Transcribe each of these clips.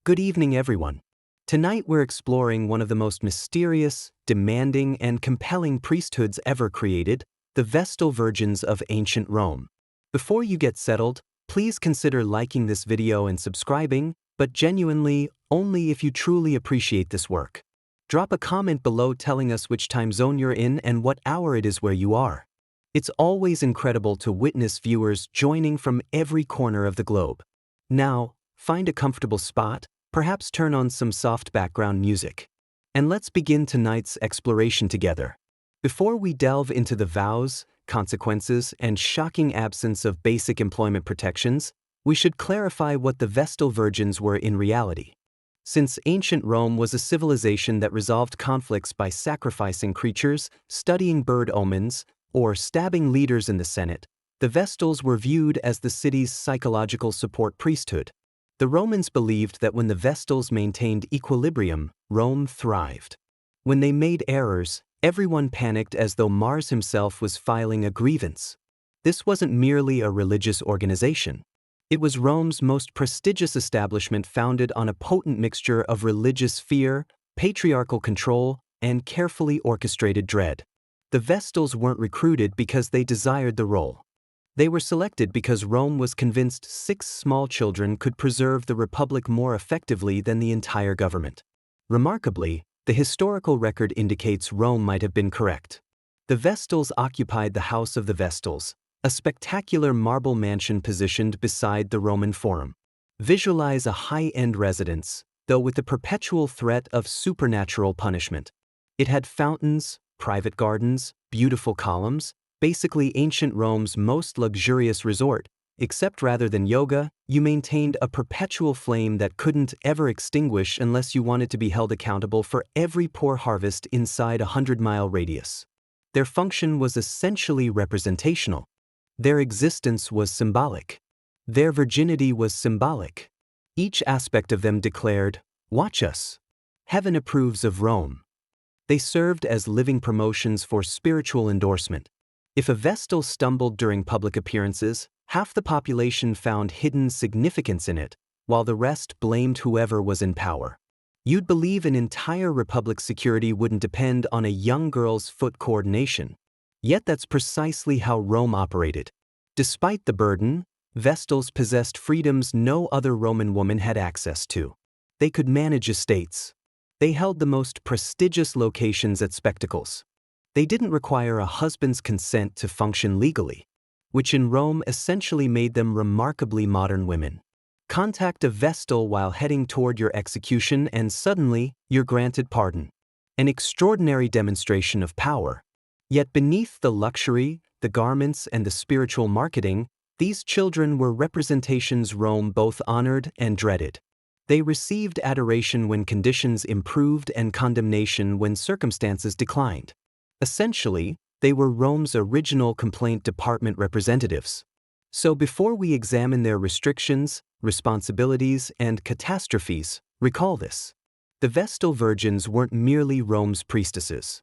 Good evening, everyone. Tonight we're exploring one of the most mysterious, demanding, and compelling priesthoods ever created, the Vestal Virgins of ancient Rome. Before you get settled, please consider liking this video and subscribing, but genuinely, only if you truly appreciate this work. Drop a comment below telling us which time zone you're in and what hour it is where you are. It's always incredible to witness viewers joining from every corner of the globe. Now, find a comfortable spot, perhaps turn on some soft background music. And let's begin tonight's exploration together. Before we delve into the vows, consequences, and shocking absence of basic employment protections, we should clarify what the Vestal Virgins were in reality. Since ancient Rome was a civilization that resolved conflicts by sacrificing creatures, studying bird omens, or stabbing leaders in the Senate, the Vestals were viewed as the city's psychological support priesthood. The Romans believed that when the Vestals maintained equilibrium, Rome thrived. When they made errors, everyone panicked as though Mars himself was filing a grievance. This wasn't merely a religious organization. It was Rome's most prestigious establishment, founded on a potent mixture of religious fear, patriarchal control, and carefully orchestrated dread. The Vestals weren't recruited because they desired the role. They were selected because Rome was convinced 6 small children could preserve the republic more effectively than the entire government. Remarkably, the historical record indicates Rome might have been correct. The Vestals occupied the House of the Vestals, a spectacular marble mansion positioned beside the Roman Forum. Visualize a high-end residence, though with the perpetual threat of supernatural punishment. It had fountains, private gardens, beautiful columns, basically ancient Rome's most luxurious resort, except rather than yoga, you maintained a perpetual flame that couldn't ever extinguish unless you wanted to be held accountable for every poor harvest inside a 100-mile radius. Their function was essentially representational. Their existence was symbolic. Their virginity was symbolic. Each aspect of them declared, "Watch us. Heaven approves of Rome." They served as living promotions for spiritual endorsement. If a Vestal stumbled during public appearances, half the population found hidden significance in it, while the rest blamed whoever was in power. You'd believe an entire republic's security wouldn't depend on a young girl's foot coordination. Yet that's precisely how Rome operated. Despite the burden, Vestals possessed freedoms no other Roman woman had access to. They could manage estates. They held the most prestigious locations at spectacles. They didn't require a husband's consent to function legally, which in Rome essentially made them remarkably modern women. Contact a Vestal while heading toward your execution and suddenly you're granted pardon. An extraordinary demonstration of power. Yet beneath the luxury, the garments, and the spiritual marketing, these children were representations Rome both honored and dreaded. They received adoration when conditions improved and condemnation when circumstances declined. Essentially, they were Rome's original complaint department representatives. So before we examine their restrictions, responsibilities, and catastrophes, recall this. The Vestal Virgins weren't merely Rome's priestesses.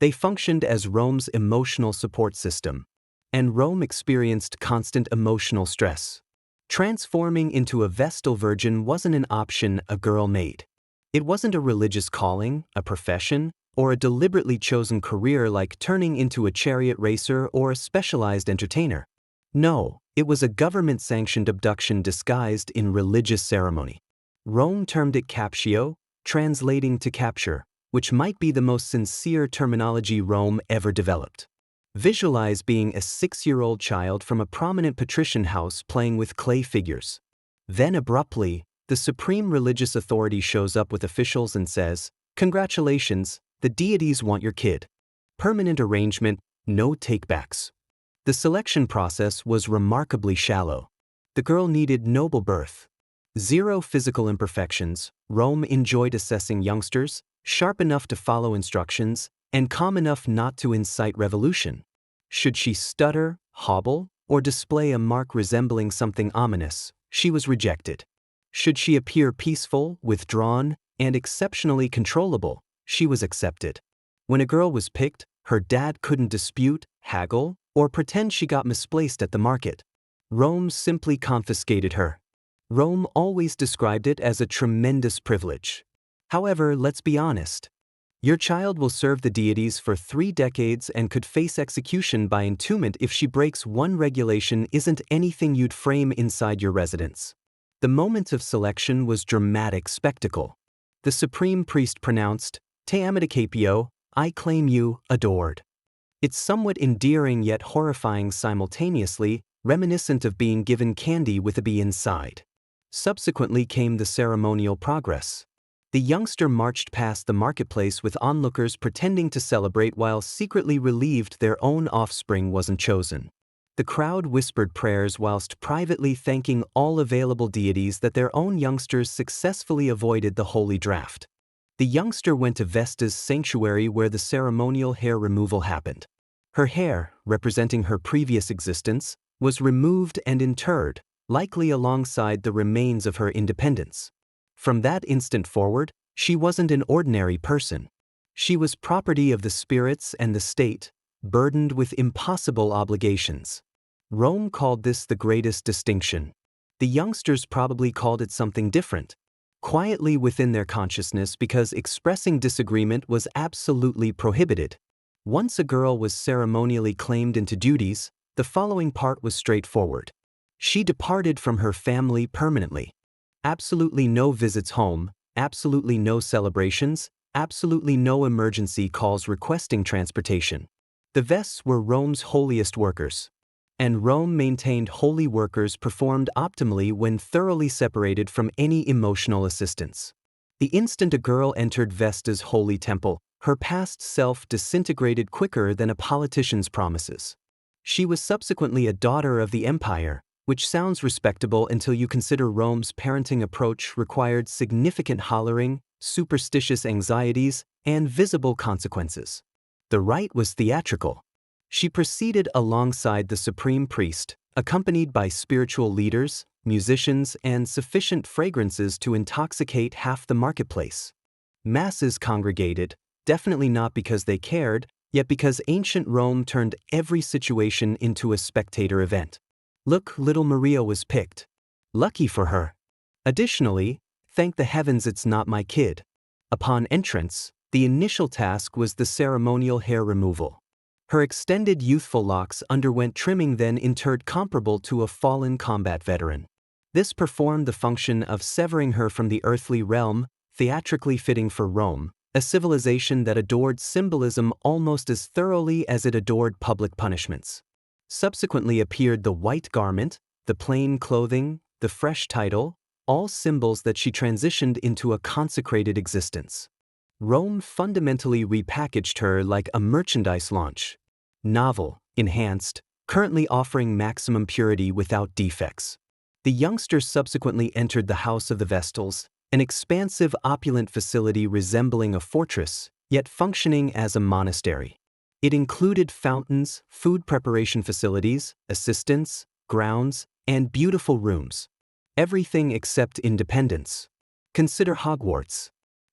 They functioned as Rome's emotional support system, and Rome experienced constant emotional stress. Transforming into a Vestal Virgin wasn't an option a girl made. It wasn't a religious calling, a profession, or a deliberately chosen career like turning into a chariot racer or a specialized entertainer. No, it was a government-sanctioned abduction disguised in religious ceremony. Rome termed it captio, translating to capture, which might be the most sincere terminology Rome ever developed. Visualize being a 6-year-old child from a prominent patrician house playing with clay figures. Then abruptly, the supreme religious authority shows up with officials and says, "Congratulations, the deities want your kid." Permanent arrangement, no takebacks. The selection process was remarkably shallow. The girl needed noble birth. 0 physical imperfections. Rome enjoyed assessing youngsters, sharp enough to follow instructions, and calm enough not to incite revolution. Should she stutter, hobble, or display a mark resembling something ominous, she was rejected. Should she appear peaceful, withdrawn, and exceptionally controllable, she was accepted. When a girl was picked, her dad couldn't dispute, haggle, or pretend she got misplaced at the market. Rome simply confiscated her. Rome always described it as a tremendous privilege. However, let's be honest. Your child will serve the deities for 3 decades and could face execution by entombment if she breaks one regulation isn't anything you'd frame inside your residence. The moment of selection was dramatic spectacle. The supreme priest pronounced, "Te amedicapio, I claim you, adored." It's somewhat endearing yet horrifying simultaneously, reminiscent of being given candy with a bee inside. Subsequently came the ceremonial progress. The youngster marched past the marketplace with onlookers pretending to celebrate while secretly relieved their own offspring wasn't chosen. The crowd whispered prayers whilst privately thanking all available deities that their own youngsters successfully avoided the holy draft. The youngster went to Vesta's sanctuary where the ceremonial hair removal happened. Her hair, representing her previous existence, was removed and interred, likely alongside the remains of her independence. From that instant forward, she wasn't an ordinary person. She was property of the spirits and the state, burdened with impossible obligations. Rome called this the greatest distinction. The youngsters probably called it something different, quietly within their consciousness because expressing disagreement was absolutely prohibited. Once a girl was ceremonially claimed into duties, the following part was straightforward. She departed from her family permanently. Absolutely no visits home, absolutely no celebrations, absolutely no emergency calls requesting transportation. The Vests were Rome's holiest workers. And Rome maintained holy workers performed optimally when thoroughly separated from any emotional assistance. The instant a girl entered Vesta's holy temple, her past self disintegrated quicker than a politician's promises. She was subsequently a daughter of the empire, which sounds respectable until you consider Rome's parenting approach required significant hollering, superstitious anxieties, and visible consequences. The rite was theatrical. She proceeded alongside the supreme priest, accompanied by spiritual leaders, musicians, and sufficient fragrances to intoxicate half the marketplace. Masses congregated, definitely not because they cared, yet because ancient Rome turned every situation into a spectator event. Look, little Maria was picked. Lucky for her. Additionally, thank the heavens it's not my kid. Upon entrance, the initial task was the ceremonial hair removal. Her extended youthful locks underwent trimming then interred comparable to a fallen combat veteran. This performed the function of severing her from the earthly realm, theatrically fitting for Rome, a civilization that adored symbolism almost as thoroughly as it adored public punishments. Subsequently appeared the white garment, the plain clothing, the fresh title, all symbols that she transitioned into a consecrated existence. Rome fundamentally repackaged her like a merchandise launch. Novel, enhanced, currently offering maximum purity without defects. The youngster subsequently entered the House of the Vestals, an expansive opulent facility resembling a fortress, yet functioning as a monastery. It included fountains, food preparation facilities, assistants, grounds, and beautiful rooms. Everything except independence. Consider Hogwarts.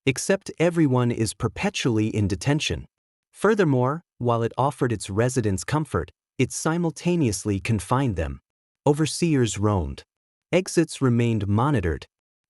Except everyone is perpetually in detention. Furthermore, while it offered its residents comfort, it simultaneously confined them. Overseers roamed. Exits remained monitored.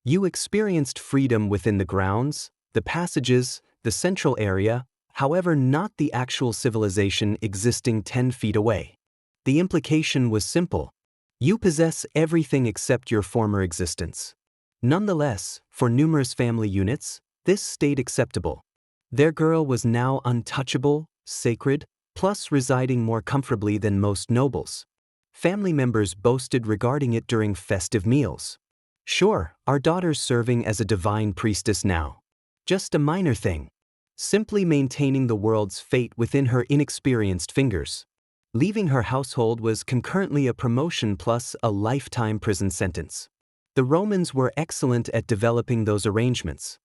You experienced freedom within the grounds, the passages, the central area, however not the actual civilization existing 10 feet away. The implication was simple. You possess everything except your former existence. Nonetheless, for numerous family units, this stayed acceptable. Their girl was now untouchable, sacred, plus residing more comfortably than most nobles. Family members boasted regarding it during festive meals. Sure, our daughter's serving as a divine priestess now. Just a minor thing. Simply maintaining the world's fate within her inexperienced fingers. Leaving her household was concurrently a promotion plus a lifetime prison sentence. The Romans were excellent at developing those arrangements.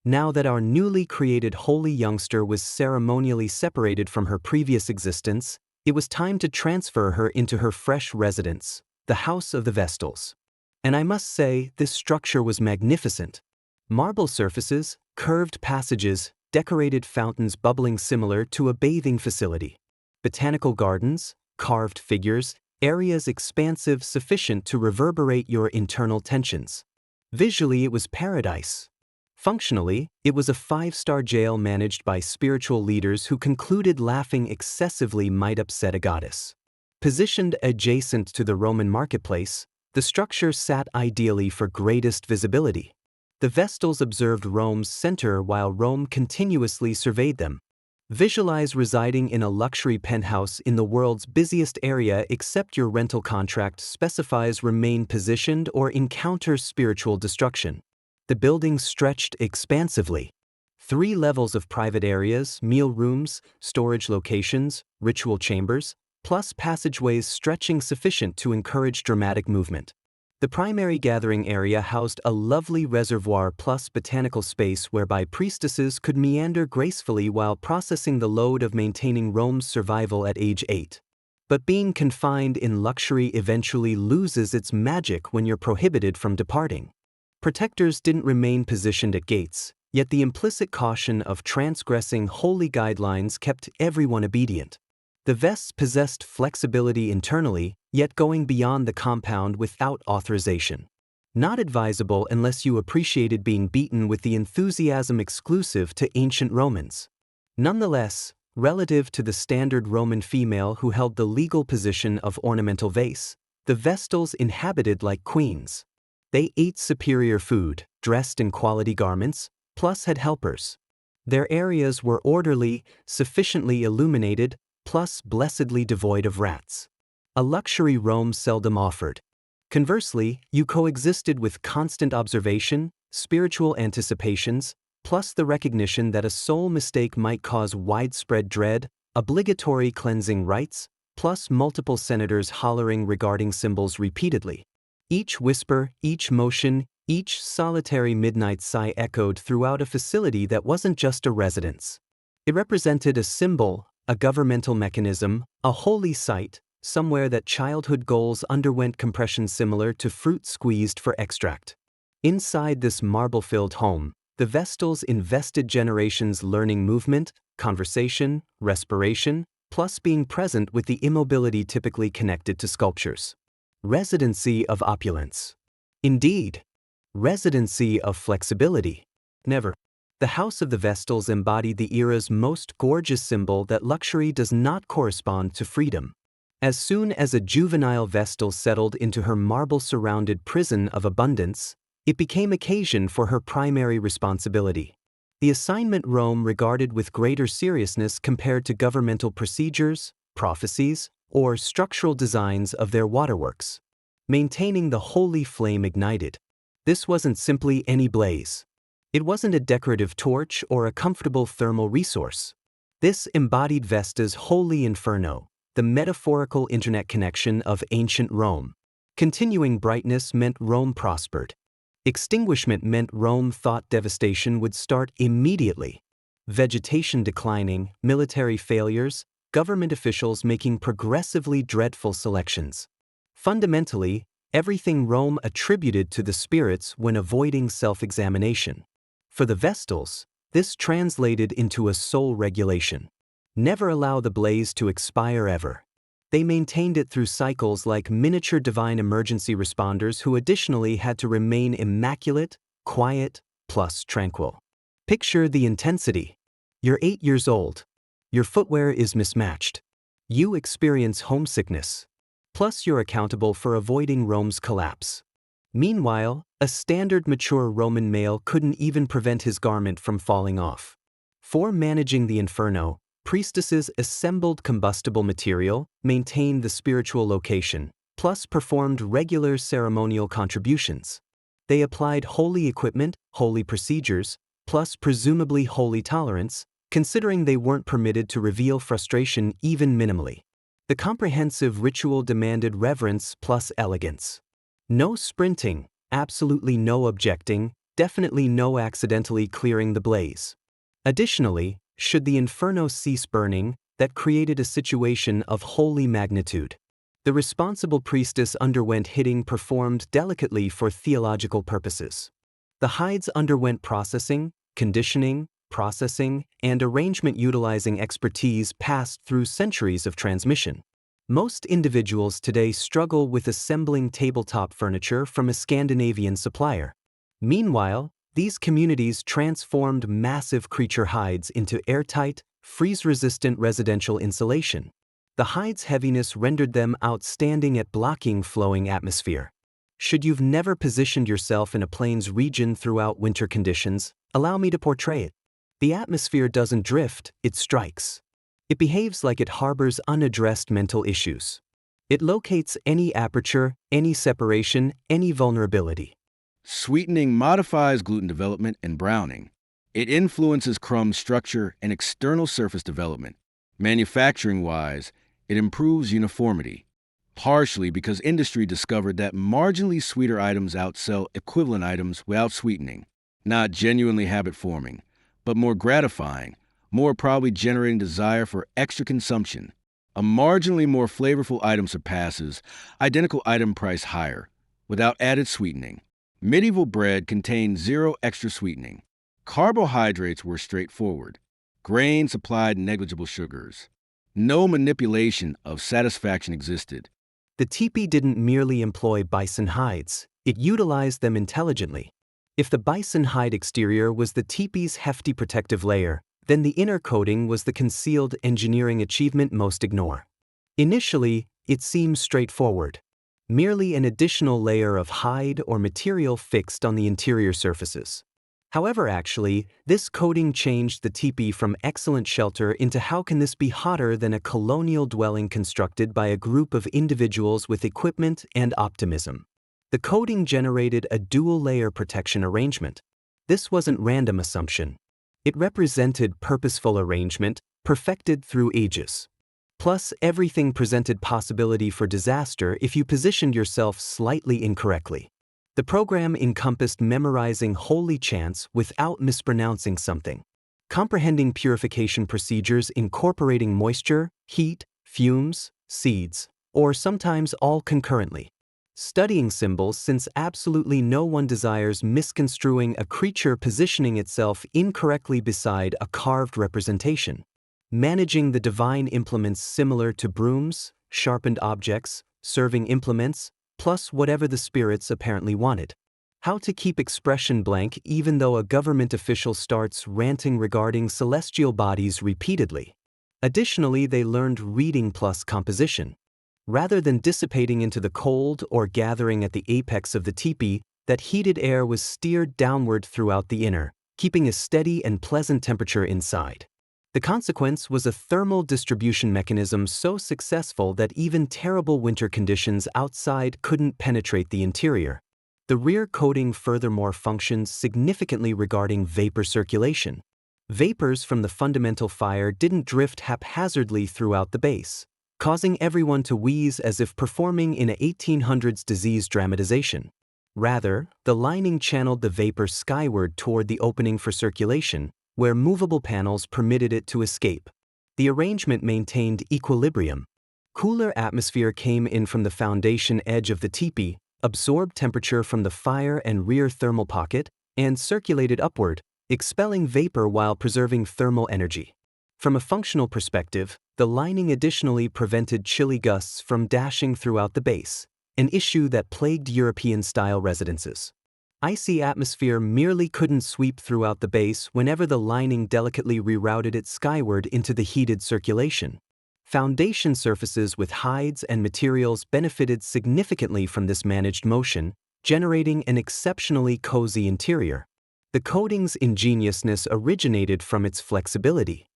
Now that our newly created holy youngster was ceremonially separated from her previous existence, it was time to transfer her into her fresh residence, the House of the Vestals. And I must say, this structure was magnificent. Marble surfaces, curved passages, decorated fountains bubbling similar to a bathing facility. Botanical gardens, carved figures, areas expansive sufficient to reverberate your internal tensions. Visually, it was paradise. Functionally, it was a five-star jail managed by spiritual leaders who concluded laughing excessively might upset a goddess. Positioned adjacent to the Roman marketplace, the structure sat ideally for greatest visibility. The Vestals observed Rome's center while Rome continuously surveyed them. Visualize residing in a luxury penthouse in the world's busiest area except your rental contract specifies remain positioned or encounter spiritual destruction. The building stretched expansively. 3 levels of private areas, meal rooms, storage locations, ritual chambers, plus passageways stretching sufficient to encourage dramatic movement. The primary gathering area housed a lovely reservoir plus botanical space whereby priestesses could meander gracefully while processing the load of maintaining Rome's survival at age 8. But being confined in luxury eventually loses its magic when you're prohibited from departing. Protectors didn't remain positioned at gates, yet the implicit caution of transgressing holy guidelines kept everyone obedient. The Vests possessed flexibility internally, yet going beyond the compound without authorization. Not advisable unless you appreciated being beaten with the enthusiasm exclusive to ancient Romans. Nonetheless, relative to the standard Roman female who held the legal position of ornamental vase, the Vestals inhabited like queens. They ate superior food, dressed in quality garments, plus had helpers. Their areas were orderly, sufficiently illuminated, plus blessedly devoid of rats. A luxury Rome seldom offered. Conversely, you coexisted with constant observation, spiritual anticipations, plus the recognition that a sole mistake might cause widespread dread, obligatory cleansing rites, plus multiple senators hollering regarding symbols repeatedly. Each whisper, each motion, each solitary midnight sigh echoed throughout a facility that wasn't just a residence. It represented a symbol, a governmental mechanism, a holy site, somewhere that childhood goals underwent compression similar to fruit squeezed for extract. Inside this marble-filled home, the Vestals invested generations learning movement, conversation, respiration, plus being present with the immobility typically connected to sculptures. Residency of opulence. Indeed. Residency of flexibility. Never. The House of the Vestals embodied the era's most gorgeous symbol that luxury does not correspond to freedom. As soon as a juvenile Vestal settled into her marble-surrounded prison of abundance, it became occasion for her primary responsibility. The assignment Rome regarded with greater seriousness compared to governmental procedures, prophecies, or structural designs of their waterworks. Maintaining the holy flame ignited. This wasn't simply any blaze. It wasn't a decorative torch or a comfortable thermal resource. This embodied Vesta's holy inferno, the metaphorical internet connection of ancient Rome. Continuing brightness meant Rome prospered. Extinguishment meant Rome thought devastation would start immediately. Vegetation declining, military failures, government officials making progressively dreadful selections. Fundamentally, everything Rome attributed to the spirits when avoiding self-examination. For the Vestals, this translated into a soul regulation. Never allow the blaze to expire ever. They maintained it through cycles like miniature divine emergency responders who additionally had to remain immaculate, quiet, plus tranquil. Picture the intensity. You're 8 years old. Your footwear is mismatched. You experience homesickness. Plus you're accountable for avoiding Rome's collapse. Meanwhile, a standard mature Roman male couldn't even prevent his garment from falling off. For managing the inferno, priestesses assembled combustible material, maintained the spiritual location, plus performed regular ceremonial contributions. They applied holy equipment, holy procedures, plus presumably holy tolerance, considering they weren't permitted to reveal frustration even minimally. The comprehensive ritual demanded reverence plus elegance. No sprinting, absolutely no objecting, definitely no accidentally clearing the blaze. Additionally, should the inferno cease burning, that created a situation of holy magnitude. The responsible priestess underwent hitting performed delicately for theological purposes. The hides underwent processing, conditioning, processing, and arrangement utilizing expertise passed through centuries of transmission. Most individuals today struggle with assembling tabletop furniture from a Scandinavian supplier. Meanwhile, these communities transformed massive creature hides into airtight, freeze-resistant residential insulation. The hide's heaviness rendered them outstanding at blocking flowing atmosphere. Should you've never positioned yourself in a plains region throughout winter conditions, allow me to portray it. The atmosphere doesn't drift, it strikes. It behaves like it harbors unaddressed mental issues. It locates any aperture, any separation, any vulnerability. Sweetening modifies gluten development and browning. It influences crumb structure and external surface development. Manufacturing-wise, it improves uniformity, partially because industry discovered that marginally sweeter items outsell equivalent items without sweetening. Not genuinely habit-forming, but more gratifying, more probably generating desire for extra consumption. A marginally more flavorful item surpasses identical item price higher, without added sweetening. Medieval bread contained zero extra sweetening. Carbohydrates were straightforward. Grain supplied negligible sugars. No manipulation of satisfaction existed. The teepee didn't merely employ bison hides, it utilized them intelligently. If the bison hide exterior was the teepee's hefty protective layer, then the inner coating was the concealed engineering achievement most ignore. Initially, it seems straightforward. Merely an additional layer of hide or material fixed on the interior surfaces. However, actually, this coating changed the teepee from excellent shelter into how can this be hotter than a colonial dwelling constructed by a group of individuals with equipment and optimism. The coating generated a dual-layer protection arrangement. This wasn't random assumption. It represented purposeful arrangement, perfected through ages. Plus, everything presented possibility for disaster if you positioned yourself slightly incorrectly. The program encompassed memorizing holy chants without mispronouncing something, comprehending purification procedures incorporating moisture, heat, fumes, seeds, or sometimes all concurrently. Studying symbols since absolutely no one desires misconstruing a creature positioning itself incorrectly beside a carved representation. Managing the divine implements similar to brooms, sharpened objects, serving implements, plus whatever the spirits apparently wanted. How to keep expression blank even though a government official starts ranting regarding celestial bodies repeatedly. Additionally, they learned reading plus composition. Rather than dissipating into the cold or gathering at the apex of the teepee, that heated air was steered downward throughout the inner, keeping a steady and pleasant temperature inside. The consequence was a thermal distribution mechanism so successful that even terrible winter conditions outside couldn't penetrate the interior. The rear coating furthermore functions significantly regarding vapor circulation. Vapors from the fundamental fire didn't drift haphazardly throughout the base, causing everyone to wheeze as if performing in a 1800s disease dramatization. Rather, the lining channeled the vapor skyward toward the opening for circulation, where movable panels permitted it to escape. The arrangement maintained equilibrium. Cooler atmosphere came in from the foundation edge of the teepee, absorbed temperature from the fire and rear thermal pocket, and circulated upward, expelling vapor while preserving thermal energy. From a functional perspective, the lining additionally prevented chilly gusts from dashing throughout the base, an issue that plagued European-style residences. Icy atmosphere merely couldn't sweep throughout the base whenever the lining delicately rerouted it skyward into the heated circulation. Foundation surfaces with hides and materials benefited significantly from this managed motion, generating an exceptionally cozy interior. The coating's ingeniousness originated from its flexibility.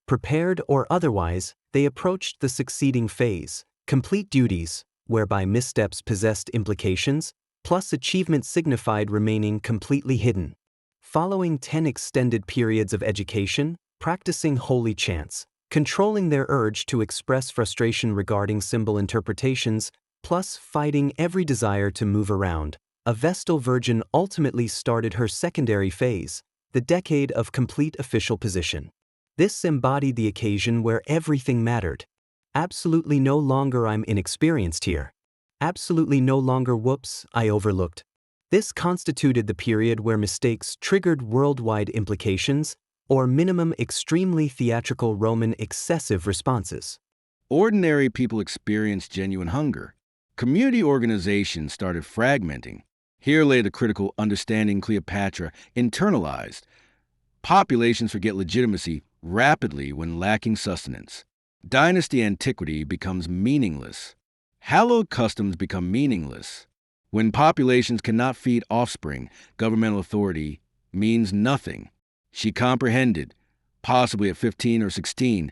Prepared or otherwise, they approached the succeeding phase, complete duties, whereby missteps possessed implications, plus achievement signified remaining completely hidden. Following 10 extended periods of education, practicing holy chants, controlling their urge to express frustration regarding symbol interpretations, plus fighting every desire to move around, a Vestal Virgin ultimately started her secondary phase, the decade of complete official position. This embodied the occasion where everything mattered. Absolutely no longer I'm inexperienced here. Absolutely no longer whoops, I overlooked. This constituted the period where mistakes triggered worldwide implications, or minimum extremely theatrical Roman excessive responses. Ordinary people experienced genuine hunger. Community organizations started fragmenting. Here lay the critical understanding Cleopatra internalized. Populations forget legitimacy rapidly when lacking sustenance. Dynasty antiquity becomes meaningless. Hallowed customs become meaningless. When populations cannot feed offspring, governmental authority means nothing. She comprehended, possibly at 15 or 16,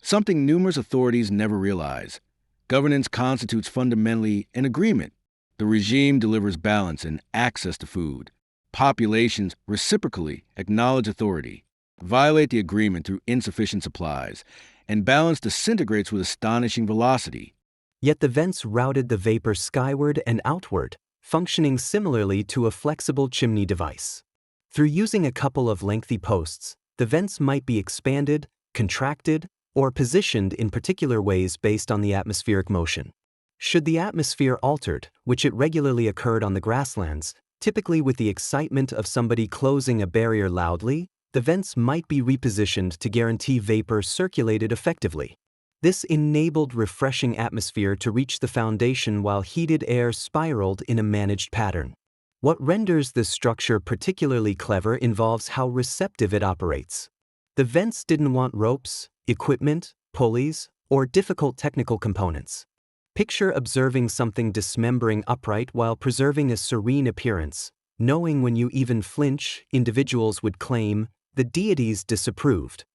something numerous authorities never realize. Governance constitutes fundamentally an agreement. The regime delivers balance and access to food. Populations reciprocally acknowledge authority, violate the agreement through insufficient supplies, and balance disintegrates with astonishing velocity. Yet the vents routed the vapor skyward and outward, functioning similarly to a flexible chimney device. Through using a couple of lengthy posts, the vents might be expanded, contracted, or positioned in particular ways based on the atmospheric motion. Should the atmosphere altered, which it regularly occurred on the grasslands, typically with the excitement of somebody closing a barrier loudly, the vents might be repositioned to guarantee vapor circulated effectively. This enabled refreshing atmosphere to reach the foundation while heated air spiraled in a managed pattern. What renders this structure particularly clever involves how receptive it operates. The vents didn't want ropes, equipment, pulleys, or difficult technical components. Picture observing something dismembering upright while preserving a serene appearance, knowing when you even flinch, individuals would claim, the deities disapproved.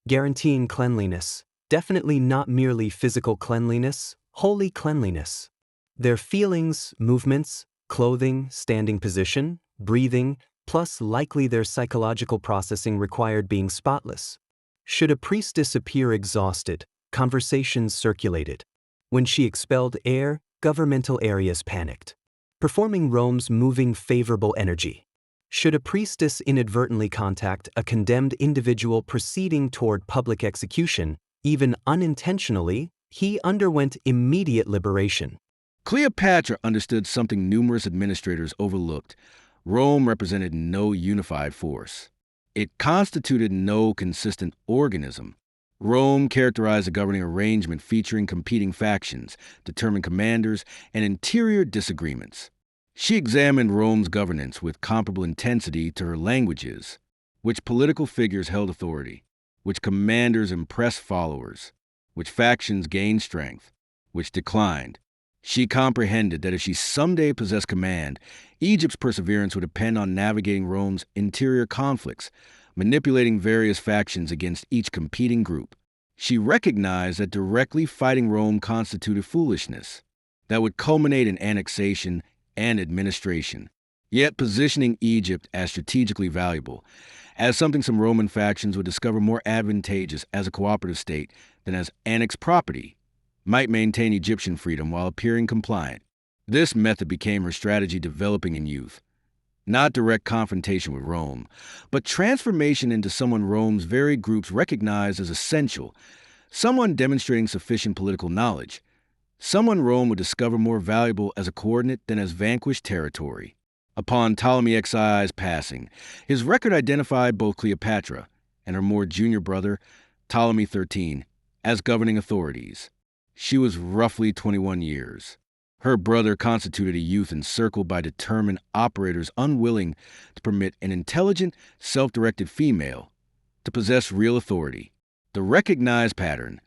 Guaranteeing cleanliness, definitely not merely physical cleanliness, holy cleanliness. Their feelings, movements, clothing, standing position, breathing, plus likely their psychological processing required being spotless. Should a priestess appear exhausted, conversations circulated. When she expelled air, governmental areas panicked, performing Rome's moving favorable energy. Should a priestess inadvertently contact a condemned individual proceeding toward public execution, even unintentionally, he underwent immediate liberation. Cleopatra understood something numerous administrators overlooked. Rome represented no unified force. It constituted no consistent organism. Rome characterized a governing arrangement featuring competing factions, determined commanders, and interior disagreements. She examined Rome's governance with comparable intensity to her languages, which political figures held authority, which commanders impressed followers, which factions gained strength, which declined. She comprehended that if she someday possessed command, Egypt's perseverance would depend on navigating Rome's interior conflicts, manipulating various factions against each competing group. She recognized that directly fighting Rome constituted foolishness that would culminate in annexation and administration, yet positioning Egypt as strategically valuable, as something some Roman factions would discover more advantageous as a cooperative state than as annexed property, might maintain Egyptian freedom while appearing compliant. This method became her strategy developing in youth. Not direct confrontation with Rome, but transformation into someone Rome's very groups recognized as essential, someone demonstrating sufficient political knowledge, someone Rome would discover more valuable as a coordinate than as vanquished territory. Upon Ptolemy Xi's passing, his record identified both Cleopatra and her more junior brother, Ptolemy XIII, as governing authorities. She was roughly 21 years. Her brother constituted a youth encircled by determined operators unwilling to permit an intelligent, self-directed female to possess real authority. The recognized pattern: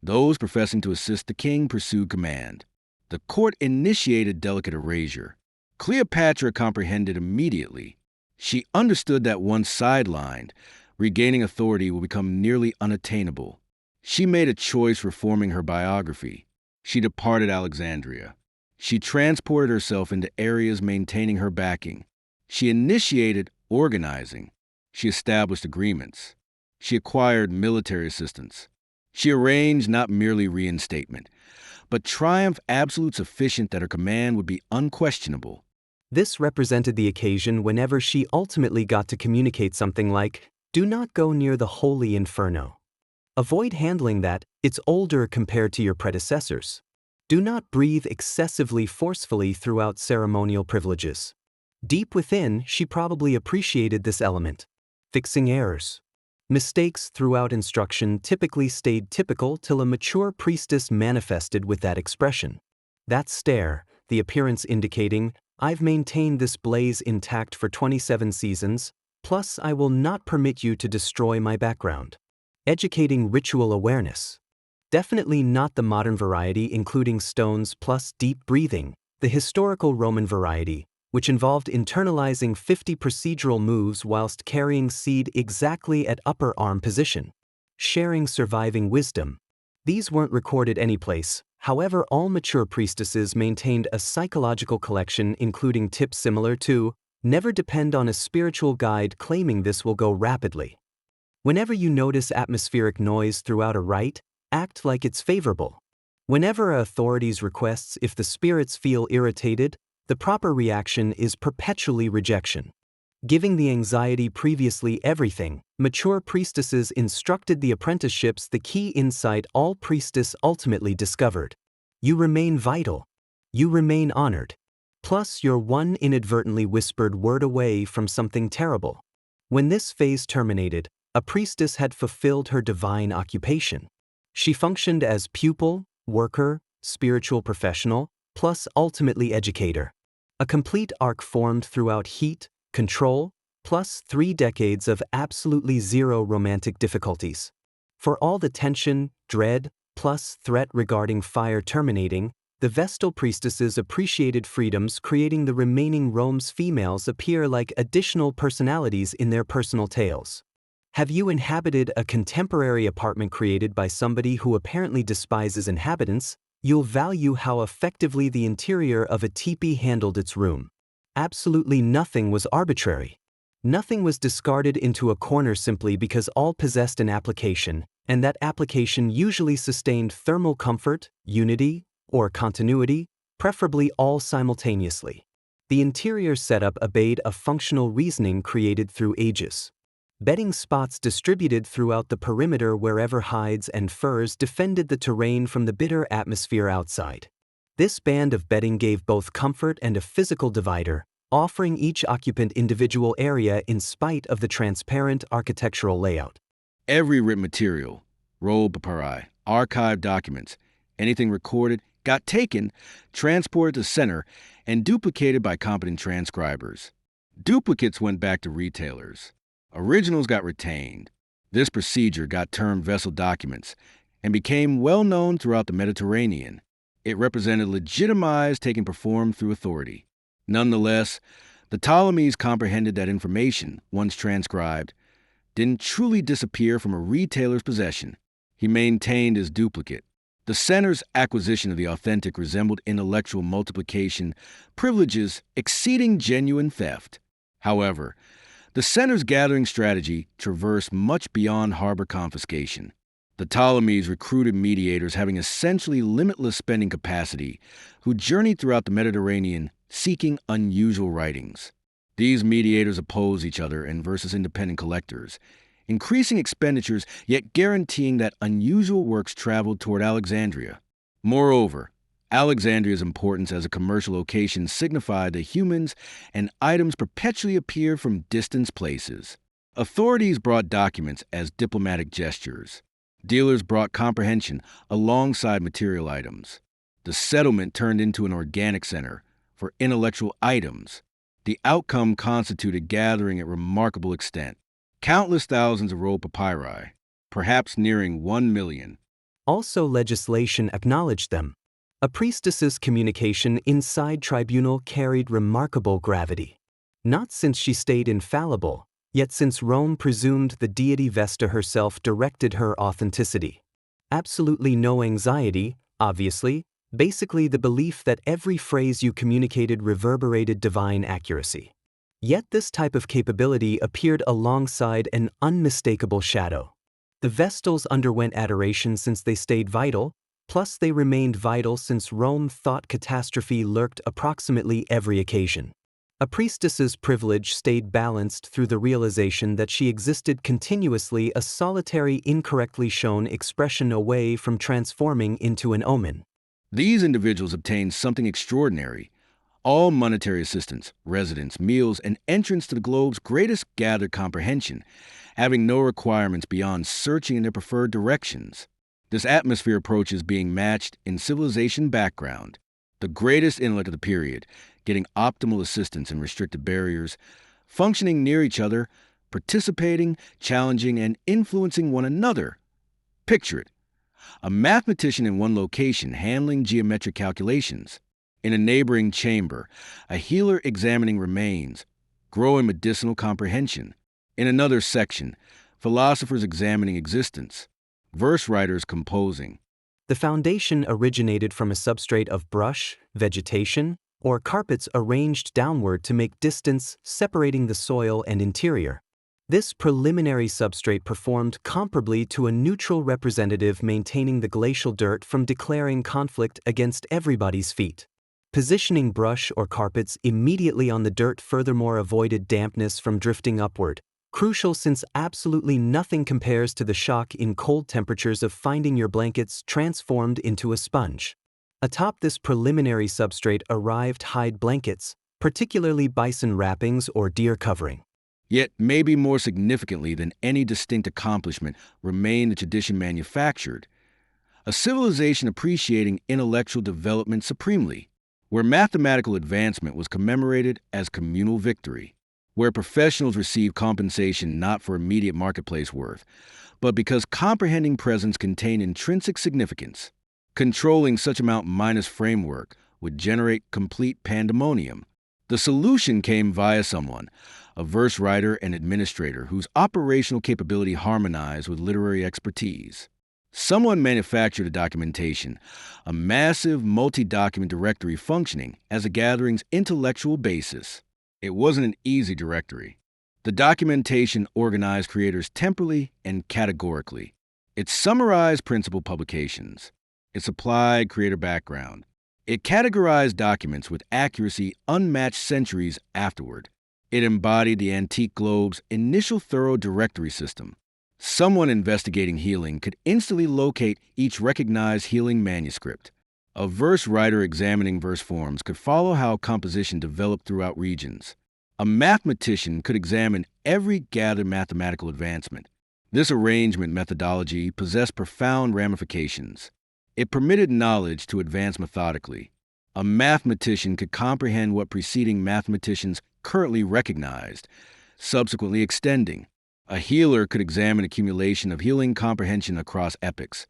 those professing to assist the king pursued command. The court initiated delicate erasure. Cleopatra comprehended immediately. She understood that once sidelined, regaining authority will become nearly unattainable. She made a choice reforming her biography. She departed Alexandria. She transported herself into areas maintaining her backing. She initiated organizing. She established agreements. She acquired military assistance. She arranged not merely reinstatement, but triumph absolute sufficient that her command would be unquestionable. This represented the occasion whenever she ultimately got to communicate something like, "Do not go near the holy inferno. Avoid handling that, it's older compared to your predecessors. Do not breathe excessively forcefully throughout ceremonial privileges." Deep within, she probably appreciated this element. Fixing errors. Mistakes throughout instruction typically stayed typical till a mature priestess manifested with that expression. That stare, the appearance indicating, "I've maintained this blaze intact for 27 seasons, plus I will not permit you to destroy my background." Educating ritual awareness. Definitely not the modern variety including stones plus deep breathing, the historical Roman variety, which involved internalizing 50 procedural moves whilst carrying seed exactly at upper arm position. Sharing surviving wisdom. These weren't recorded anyplace, however all mature priestesses maintained a psychological collection including tips similar to, never depend on a spiritual guide claiming this will go rapidly. Whenever you notice atmospheric noise throughout a rite, act like it's favorable. Whenever a authorities requests if the spirits feel irritated, the proper reaction is perpetually rejection. Giving the anxiety previously everything, mature priestesses instructed the apprenticeships the key insight all priestess ultimately discovered. You remain vital. You remain honored. Plus you're one inadvertently whispered word away from something terrible. When this phase terminated, a priestess had fulfilled her divine occupation. She functioned as pupil, worker, spiritual professional, plus ultimately educator. A complete arc formed throughout heat, control, plus 3 decades of absolutely zero romantic difficulties. For all the tension, dread, plus threat regarding fire terminating, the Vestal priestesses appreciated freedoms creating the remaining Rome's females appear like additional personalities in their personal tales. Have you inhabited a contemporary apartment created by somebody who apparently despises inhabitants? You'll value how effectively the interior of a teepee handled its room. Absolutely nothing was arbitrary. Nothing was discarded into a corner simply because all possessed an application, and that application usually sustained thermal comfort, unity, or continuity, preferably all simultaneously. The interior setup obeyed a functional reasoning created through ages. Bedding spots distributed throughout the perimeter wherever hides and furs defended the terrain from the bitter atmosphere outside. This band of bedding gave both comfort and a physical divider, offering each occupant individual area in spite of the transparent architectural layout. Every written material, roll papyri, archived documents, anything recorded, got taken, transported to center, and duplicated by competent transcribers. Duplicates went back to retailers. Originals got retained. This procedure got termed vessel documents and became well known throughout the Mediterranean. It represented legitimized taking performed through authority. Nonetheless, the Ptolemies comprehended that information, once transcribed, didn't truly disappear from a retailer's possession. He maintained his duplicate. The center's acquisition of the authentic resembled intellectual multiplication, privileges exceeding genuine theft. However, the center's gathering strategy traversed much beyond harbor confiscation. The Ptolemies recruited mediators having essentially limitless spending capacity who journeyed throughout the Mediterranean seeking unusual writings. These mediators opposed each other and versus independent collectors, increasing expenditures yet guaranteeing that unusual works traveled toward Alexandria. Moreover, Alexandria's importance as a commercial location signified that humans and items perpetually appeared from distant places. Authorities brought documents as diplomatic gestures. Dealers brought comprehension alongside material items. The settlement turned into an organic center for intellectual items. The outcome constituted gathering at remarkable extent. Countless thousands of rolled papyri, perhaps nearing 1 million. Also legislation acknowledged them. A priestess's communication inside tribunal carried remarkable gravity. Not since she stayed infallible, yet since Rome presumed the deity Vesta herself directed her authenticity. Absolutely no anxiety, obviously, basically the belief that every phrase you communicated reverberated divine accuracy. Yet this type of capability appeared alongside an unmistakable shadow. The Vestals underwent adoration since they stayed vital, plus they remained vital since Rome thought catastrophe lurked approximately every occasion. A priestess's privilege stayed balanced through the realization that she existed continuously, a solitary incorrectly shown expression away from transforming into an omen. These individuals obtained something extraordinary, All monetary assistance, residence, meals, and entrance to the globe's greatest gathered comprehension, having no requirements beyond searching in their preferred directions. This atmosphere approach is being matched in civilization background, the greatest intellect of the period, getting optimal assistance in restricted barriers, functioning near each other, participating, challenging, and influencing one another. Picture it. A mathematician in one location handling geometric calculations. In a neighboring chamber, a healer examining remains, growing medicinal comprehension. In another section, philosophers examining existence, verse writers composing. The foundation originated from a substrate of brush, vegetation, or carpets arranged downward to make distance separating the soil and interior. This preliminary substrate performed comparably to a neutral representative maintaining the glacial dirt from declaring conflict against everybody's feet. Positioning brush or carpets immediately on the dirt furthermore avoided dampness from drifting upward, crucial since absolutely nothing compares to the shock in cold temperatures of finding your blankets transformed into a sponge. Atop this preliminary substrate arrived hide blankets, particularly bison wrappings or deer covering. Yet, maybe more significantly than any distinct accomplishment remained the tradition manufactured, a civilization appreciating intellectual development supremely, where mathematical advancement was commemorated as communal victory, where professionals received compensation not for immediate marketplace worth, but because comprehending presence contained intrinsic significance. Controlling such amount minus framework would generate complete pandemonium. The solution came via someone, a verse writer and administrator whose operational capability harmonized with literary expertise. Someone manufactured a documentation, a massive multi-document directory functioning as a gathering's intellectual basis. It wasn't an easy directory. The documentation organized creators temporally and categorically. It summarized principal publications. It supplied creator background. It categorized documents with accuracy unmatched centuries afterward. It embodied the antique globe's initial thorough directory system. Someone investigating healing could instantly locate each recognized healing manuscript. A verse writer examining verse forms could follow how composition developed throughout regions. A mathematician could examine every gathered mathematical advancement. This arrangement methodology possessed profound ramifications. It permitted knowledge to advance methodically. A mathematician could comprehend what preceding mathematicians currently recognized, subsequently extending. A healer could examine accumulation of healing comprehension across epochs,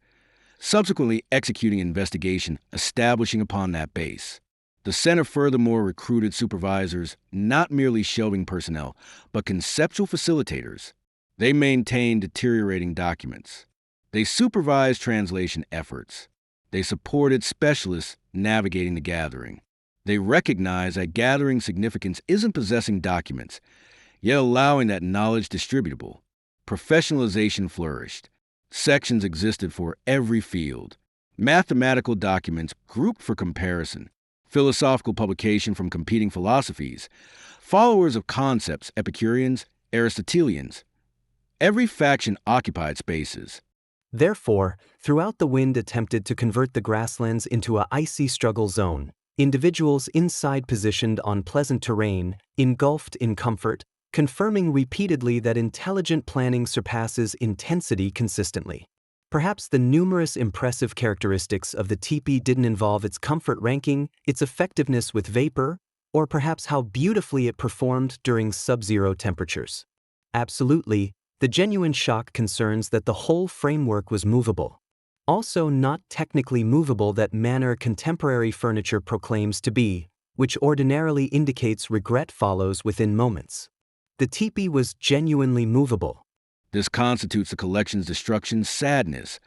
subsequently executing investigation, establishing upon that base. The center furthermore recruited supervisors, not merely shelving personnel, but conceptual facilitators. They maintained deteriorating documents. They supervised translation efforts. They supported specialists navigating the gathering. They recognized that gathering significance isn't possessing documents, yet allowing that knowledge distributable. Professionalization flourished. Sections existed for every field. Mathematical documents grouped for comparison. Philosophical publication from competing philosophies. Followers of concepts, Epicureans, Aristotelians. Every faction occupied spaces. Therefore, throughout the wind attempted to convert the grasslands into a icy struggle zone. Individuals inside positioned on pleasant terrain, engulfed in comfort, confirming repeatedly that intelligent planning surpasses intensity consistently. Perhaps the numerous impressive characteristics of the teepee didn't involve its comfort ranking, its effectiveness with vapor, or perhaps how beautifully it performed during sub-zero temperatures. Absolutely, the genuine shock concerns that the whole framework was movable. Also not technically movable that manner contemporary furniture proclaims to be, which ordinarily indicates regret follows within moments. The teepee was genuinely movable. This constitutes the collection's destruction, sadness,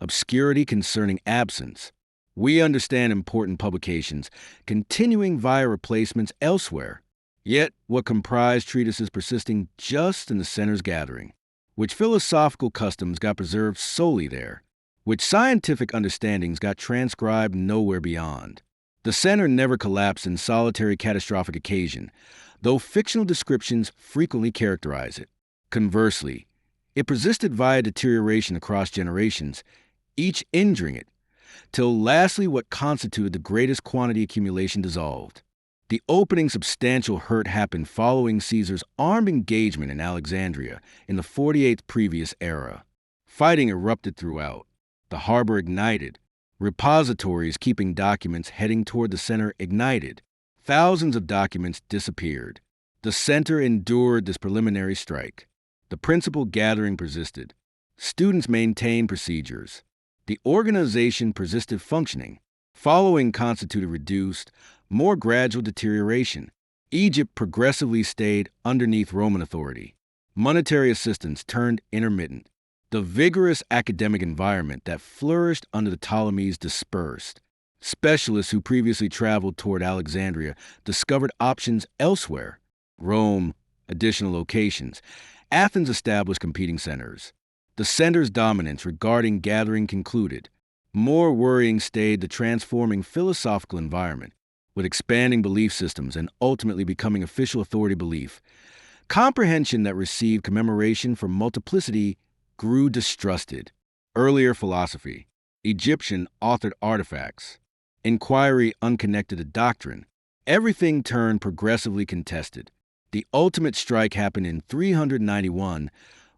obscurity concerning absence. We understand important publications, continuing via replacements elsewhere. Yet, what comprised treatises persisting just in the center's gathering, which philosophical customs got preserved solely there, which scientific understandings got transcribed nowhere beyond. The center never collapsed in solitary catastrophic occasion, though fictional descriptions frequently characterize it. Conversely, it persisted via deterioration across generations, each injuring it, till lastly what constituted the greatest quantity accumulation dissolved. The opening substantial hurt happened following Caesar's armed engagement in Alexandria in the 48th previous era. Fighting erupted throughout. The harbor ignited. Repositories keeping documents heading toward the center ignited. Thousands of documents disappeared. The center endured this preliminary strike. The principal gathering persisted. Students maintained procedures. The organization persisted functioning. Following constituted reduced, more gradual deterioration. Egypt progressively stayed underneath Roman authority. Monetary assistance turned intermittent. The vigorous academic environment that flourished under the Ptolemies dispersed. Specialists who previously traveled toward Alexandria discovered options elsewhere. Rome, additional locations. Athens established competing centers. The center's dominance regarding gathering concluded. More worrying stayed the transforming philosophical environment, with expanding belief systems and ultimately becoming official authority belief. Comprehension that received commemoration for multiplicity grew distrusted. Earlier philosophy, Egyptian authored artifacts, inquiry unconnected to doctrine. Everything turned progressively contested. The ultimate strike happened in 391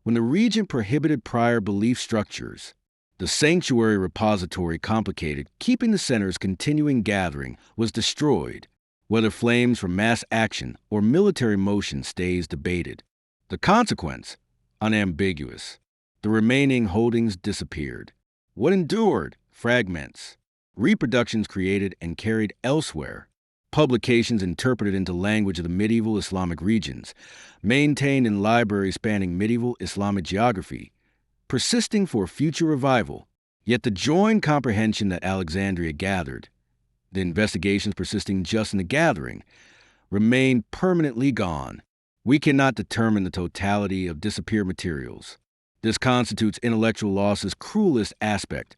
when the regent prohibited prior belief structures. The sanctuary repository complicated, keeping the center's continuing gathering was destroyed. Whether flames from mass action or military motion stays debated. The consequence, unambiguous. The remaining holdings disappeared. What endured? Fragments. Reproductions created and carried elsewhere. Publications interpreted into language of the medieval Islamic regions, maintained in libraries spanning medieval Islamic geography, persisting for future revival. Yet the joined comprehension that Alexandria gathered, the investigations persisting just in the gathering, remain permanently gone. We cannot determine the totality of disappeared materials. This constitutes intellectual loss's cruelest aspect.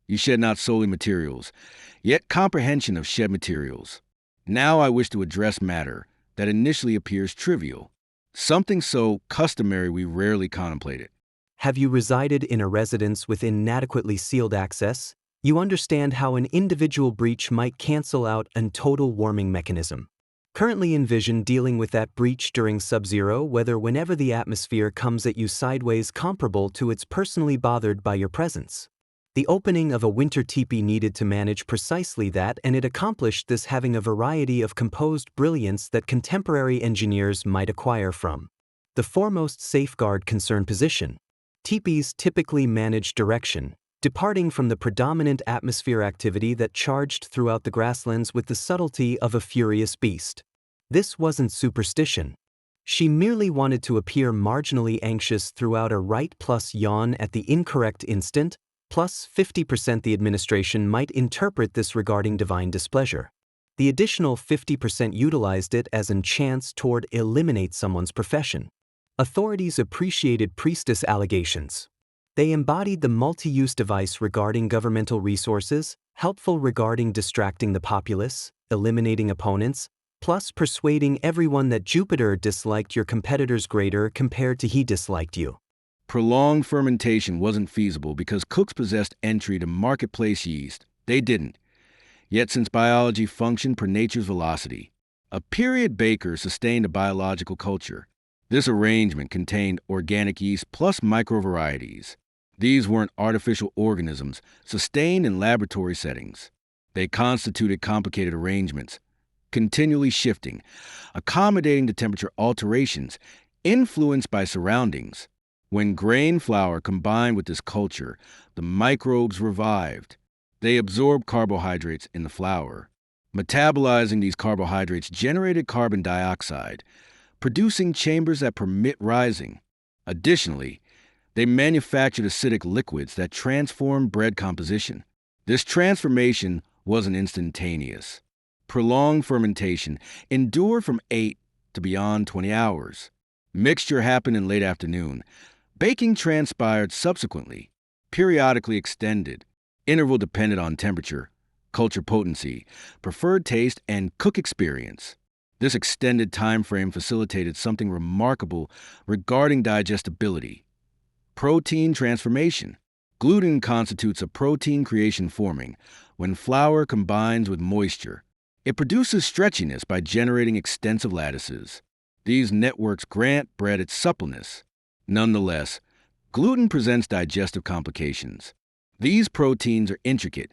You shed not solely materials, yet comprehension of shed materials. Now I wish to address matter that initially appears trivial, something so customary we rarely contemplate it. Have you resided in a residence with inadequately sealed access? You understand how an individual breach might cancel out a total warming mechanism. Currently envision dealing with that breach during sub-zero, whenever the atmosphere comes at you sideways comparable to its personally bothered by your presence. The opening of a winter teepee needed to manage precisely that, and it accomplished this having a variety of composed brilliance that contemporary engineers might acquire from. The foremost safeguard concerned position. Teepees typically manage direction, departing from the predominant atmosphere activity that charged throughout the grasslands with the subtlety of a furious beast. This wasn't superstition. She merely wanted to appear marginally anxious throughout a right plus yawn at the incorrect instant, plus 50% the administration might interpret this regarding divine displeasure. The additional 50% utilized it as a chance toward eliminate someone's profession. Authorities appreciated priestess allegations. They embodied the multi-use device regarding governmental resources, helpful regarding distracting the populace, eliminating opponents, plus persuading everyone that Jupiter disliked your competitors greater compared to he disliked you. Prolonged fermentation wasn't feasible because cooks possessed entry to marketplace yeast. They didn't. Yet since biology functioned per nature's velocity, a period baker sustained a biological culture. This arrangement contained organic yeast plus microvarieties. These weren't artificial organisms sustained in laboratory settings. They constituted complicated arrangements, continually shifting, accommodating to temperature alterations, influenced by surroundings. When grain flour combined with this culture, the microbes revived. They absorbed carbohydrates in the flour. Metabolizing these carbohydrates generated carbon dioxide, producing chambers that permit rising. Additionally, they manufactured acidic liquids that transformed bread composition. This transformation wasn't instantaneous. Prolonged fermentation endured from 8 to beyond 20 hours. Mixture happened in late afternoon. Baking transpired subsequently, periodically extended, interval dependent on temperature, culture potency, preferred taste, and cook experience. This extended time frame facilitated something remarkable regarding digestibility. Protein transformation. Gluten constitutes a protein creation forming when flour combines with moisture. It produces stretchiness by generating extensive lattices. These networks grant bread its suppleness. Nonetheless, gluten presents digestive complications. These proteins are intricate,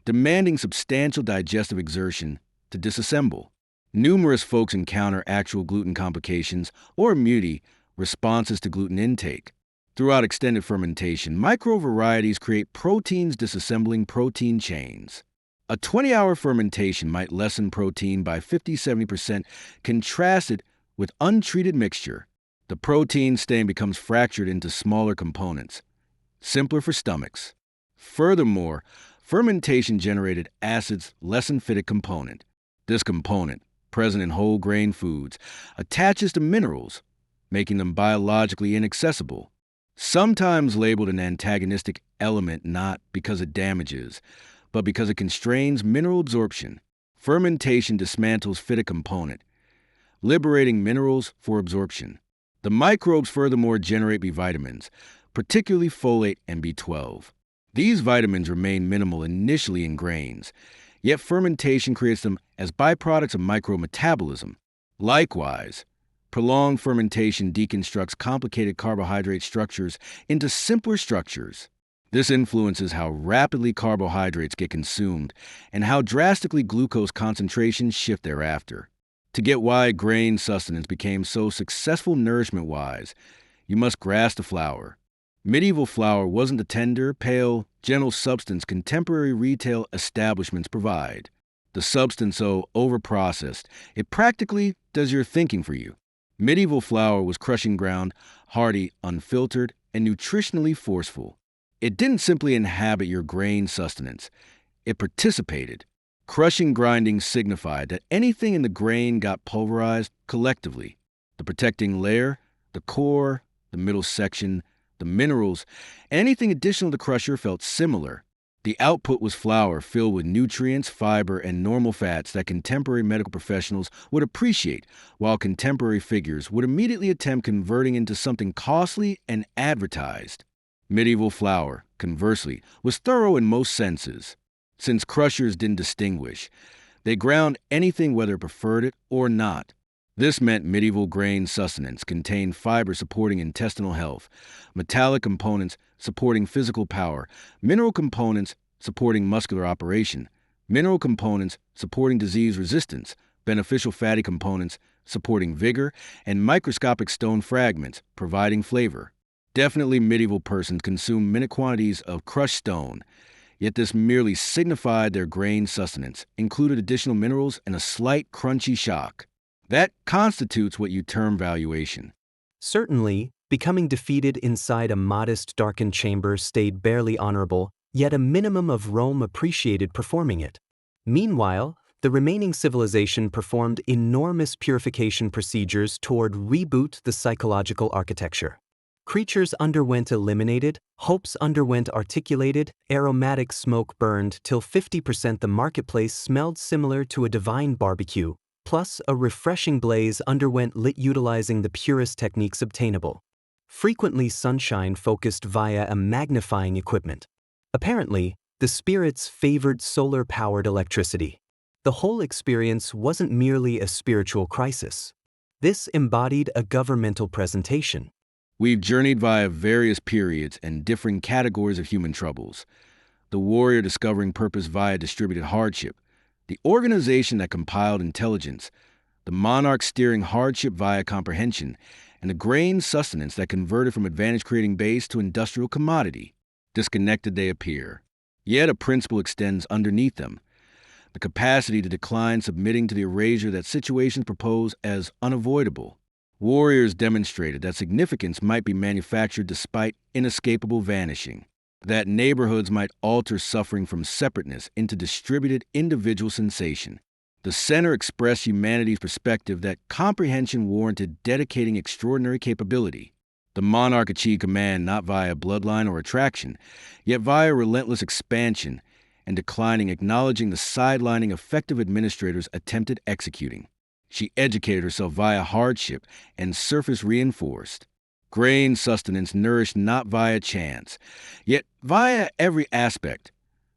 demanding substantial digestive exertion to disassemble. Numerous folks encounter actual gluten complications or immunity responses to gluten intake. Throughout extended fermentation, microvarieties create proteins disassembling protein chains. A 20-hour fermentation might lessen protein by 50-70%, contrasted with untreated mixture. The protein stain becomes fractured into smaller components, simpler for stomachs. Furthermore, fermentation-generated acids lessen phytic component. This component, present in whole grain foods, attaches to minerals, making them biologically inaccessible. Sometimes labeled an antagonistic element not because it damages, but because it constrains mineral absorption. Fermentation dismantles phytic component, liberating minerals for absorption. The microbes furthermore generate B vitamins, particularly folate and B12. These vitamins remain minimal initially in grains, yet fermentation creates them as byproducts of micrometabolism. Likewise, prolonged fermentation deconstructs complicated carbohydrate structures into simpler structures. This influences how rapidly carbohydrates get consumed and how drastically glucose concentrations shift thereafter. To get why grain sustenance became so successful nourishment-wise, you must grasp the flour. Medieval flour wasn't the tender, pale, gentle substance contemporary retail establishments provide. The substance so overprocessed, it practically does your thinking for you. Medieval flour was crushing ground, hearty, unfiltered, and nutritionally forceful. It didn't simply inhabit your grain sustenance. It participated. Crushing grinding signified that anything in the grain got pulverized collectively. The protecting layer, the core, the middle section, the minerals, and anything additional to the crusher felt similar. The output was flour filled with nutrients, fiber, and normal fats that contemporary medical professionals would appreciate, while contemporary figures would immediately attempt converting into something costly and advertised. Medieval flour, conversely, was thorough in most senses. Since crushers didn't distinguish, they ground anything whether it preferred it or not. This meant medieval grain sustenance contained fiber supporting intestinal health, metallic components supporting physical power, mineral components supporting muscular operation, mineral components supporting disease resistance, beneficial fatty components supporting vigor, and microscopic stone fragments providing flavor. Definitely medieval persons consumed minute quantities of crushed stone, yet this merely signified their grain sustenance, included additional minerals, and a slight crunchy shock. That constitutes what you term valuation. Certainly, becoming defeated inside a modest, darkened chamber stayed barely honorable, yet a minimum of Rome appreciated performing it. Meanwhile, the remaining civilization performed enormous purification procedures toward reboot the psychological architecture. Creatures underwent illuminated, hopes underwent articulated, aromatic smoke burned till 50% the marketplace smelled similar to a divine barbecue, plus a refreshing blaze underwent lit utilizing the purest techniques obtainable. Frequently sunshine focused via a magnifying equipment. Apparently, the spirits favored solar-powered electricity. The whole experience wasn't merely a spiritual crisis. This embodied a governmental presentation. We've journeyed via various periods and differing categories of human troubles. The warrior discovering purpose via distributed hardship, the organization that compiled intelligence, the monarch steering hardship via comprehension, and the grain sustenance that converted from advantage-creating base to industrial commodity. Disconnected they appear. Yet a principle extends underneath them, the capacity to decline submitting to the erasure that situations propose as unavoidable. Warriors demonstrated that significance might be manufactured despite inescapable vanishing, that neighborhoods might alter suffering from separateness into distributed individual sensation. The center expressed humanity's perspective that comprehension warranted dedicating extraordinary capability. The monarch achieved command not via bloodline or attraction, yet via relentless expansion and declining, acknowledging the sidelining effective administrators attempted executing. She educated herself via hardship and surface reinforced. Grain sustenance nourished not via chance, yet via every aspect.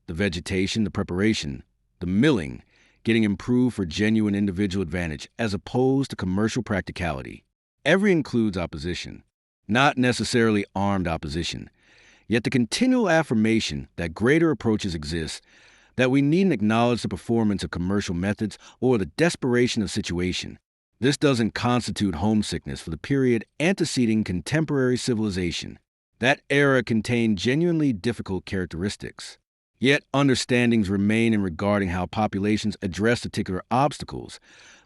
The vegetation, the preparation, the milling, getting improved for genuine individual advantage as opposed to commercial practicality. Every includes opposition, not necessarily armed opposition, yet the continual affirmation that greater approaches exist, that we needn't acknowledge the performance of commercial methods or the desperation of situation. This doesn't constitute homesickness for the period anteceding contemporary civilization. That era contained genuinely difficult characteristics. Yet understandings remain in regarding how populations address particular obstacles,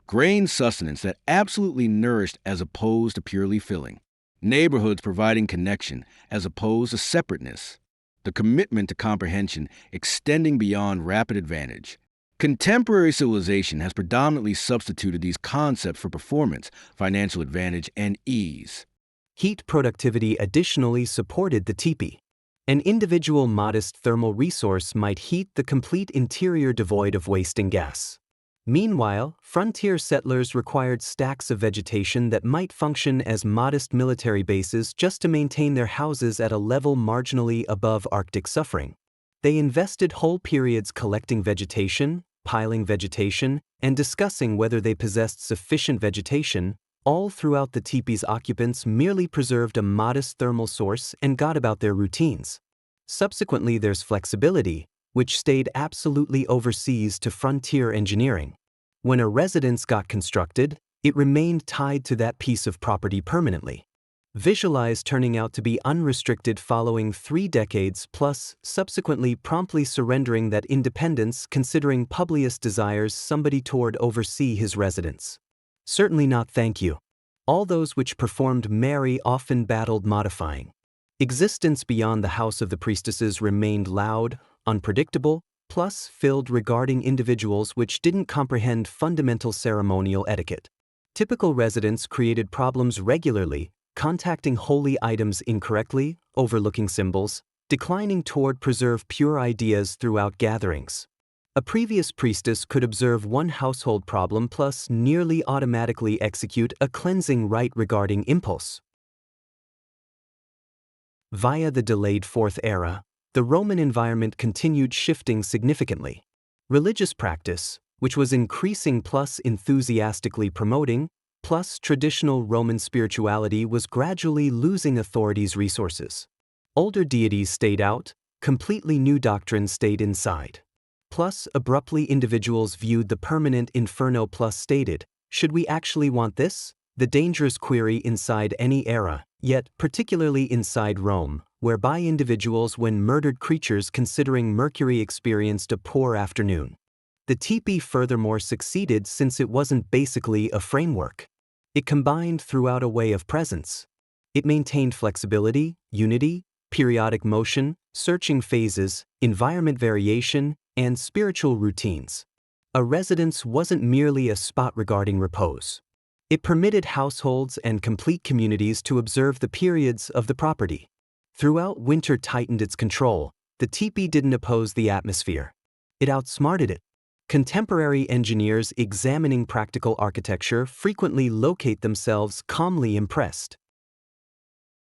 grain sustenance that absolutely nourished as opposed to purely filling, neighborhoods providing connection as opposed to separateness, the commitment to comprehension extending beyond rapid advantage. Contemporary civilization has predominantly substituted these concepts for performance, financial advantage, and ease. Heat productivity additionally supported the teepee. An individual modest thermal resource might heat the complete interior devoid of wasting gas. Meanwhile, frontier settlers required stacks of vegetation that might function as modest military bases just to maintain their houses at a level marginally above Arctic suffering. They invested whole periods collecting vegetation, piling vegetation, and discussing whether they possessed sufficient vegetation. All throughout the teepee's occupants merely preserved a modest thermal source and got about their routines. Subsequently, there's flexibility, which stayed absolutely overseas to frontier engineering. When a residence got constructed, it remained tied to that piece of property permanently. Visualize turning out to be unrestricted following 3 decades plus, subsequently promptly surrendering that independence considering Publius desires somebody toward oversee his residence. Certainly not, thank you. All those which performed marry often battled modifying. Existence beyond the house of the priestesses remained loud, unpredictable, plus filled regarding individuals which didn't comprehend fundamental ceremonial etiquette. Typical residents created problems regularly, contacting holy items incorrectly, overlooking symbols, declining toward preserve pure ideas throughout gatherings. A previous priestess could observe one household problem plus nearly automatically execute a cleansing rite regarding impulse. Via the delayed 4th era, the Roman environment continued shifting significantly. Religious practice, which was increasing plus enthusiastically promoting, plus traditional Roman spirituality was gradually losing authority's resources. Older deities stayed out, completely new doctrines stayed inside. Plus, abruptly individuals viewed the permanent inferno plus stated, should we actually want this? The dangerous query inside any era, yet particularly inside Rome, whereby individuals when murdered creatures considering Mercury experienced a poor afternoon. The teepee furthermore succeeded since it wasn't basically a framework. It combined throughout a way of presence. It maintained flexibility, unity, periodic motion, searching phases, environment variation, and spiritual routines. A residence wasn't merely a spot regarding repose. It permitted households and complete communities to observe the periods of the property. Throughout winter tightened its control, the teepee didn't oppose the atmosphere. It outsmarted it. Contemporary engineers examining practical architecture frequently locate themselves calmly impressed.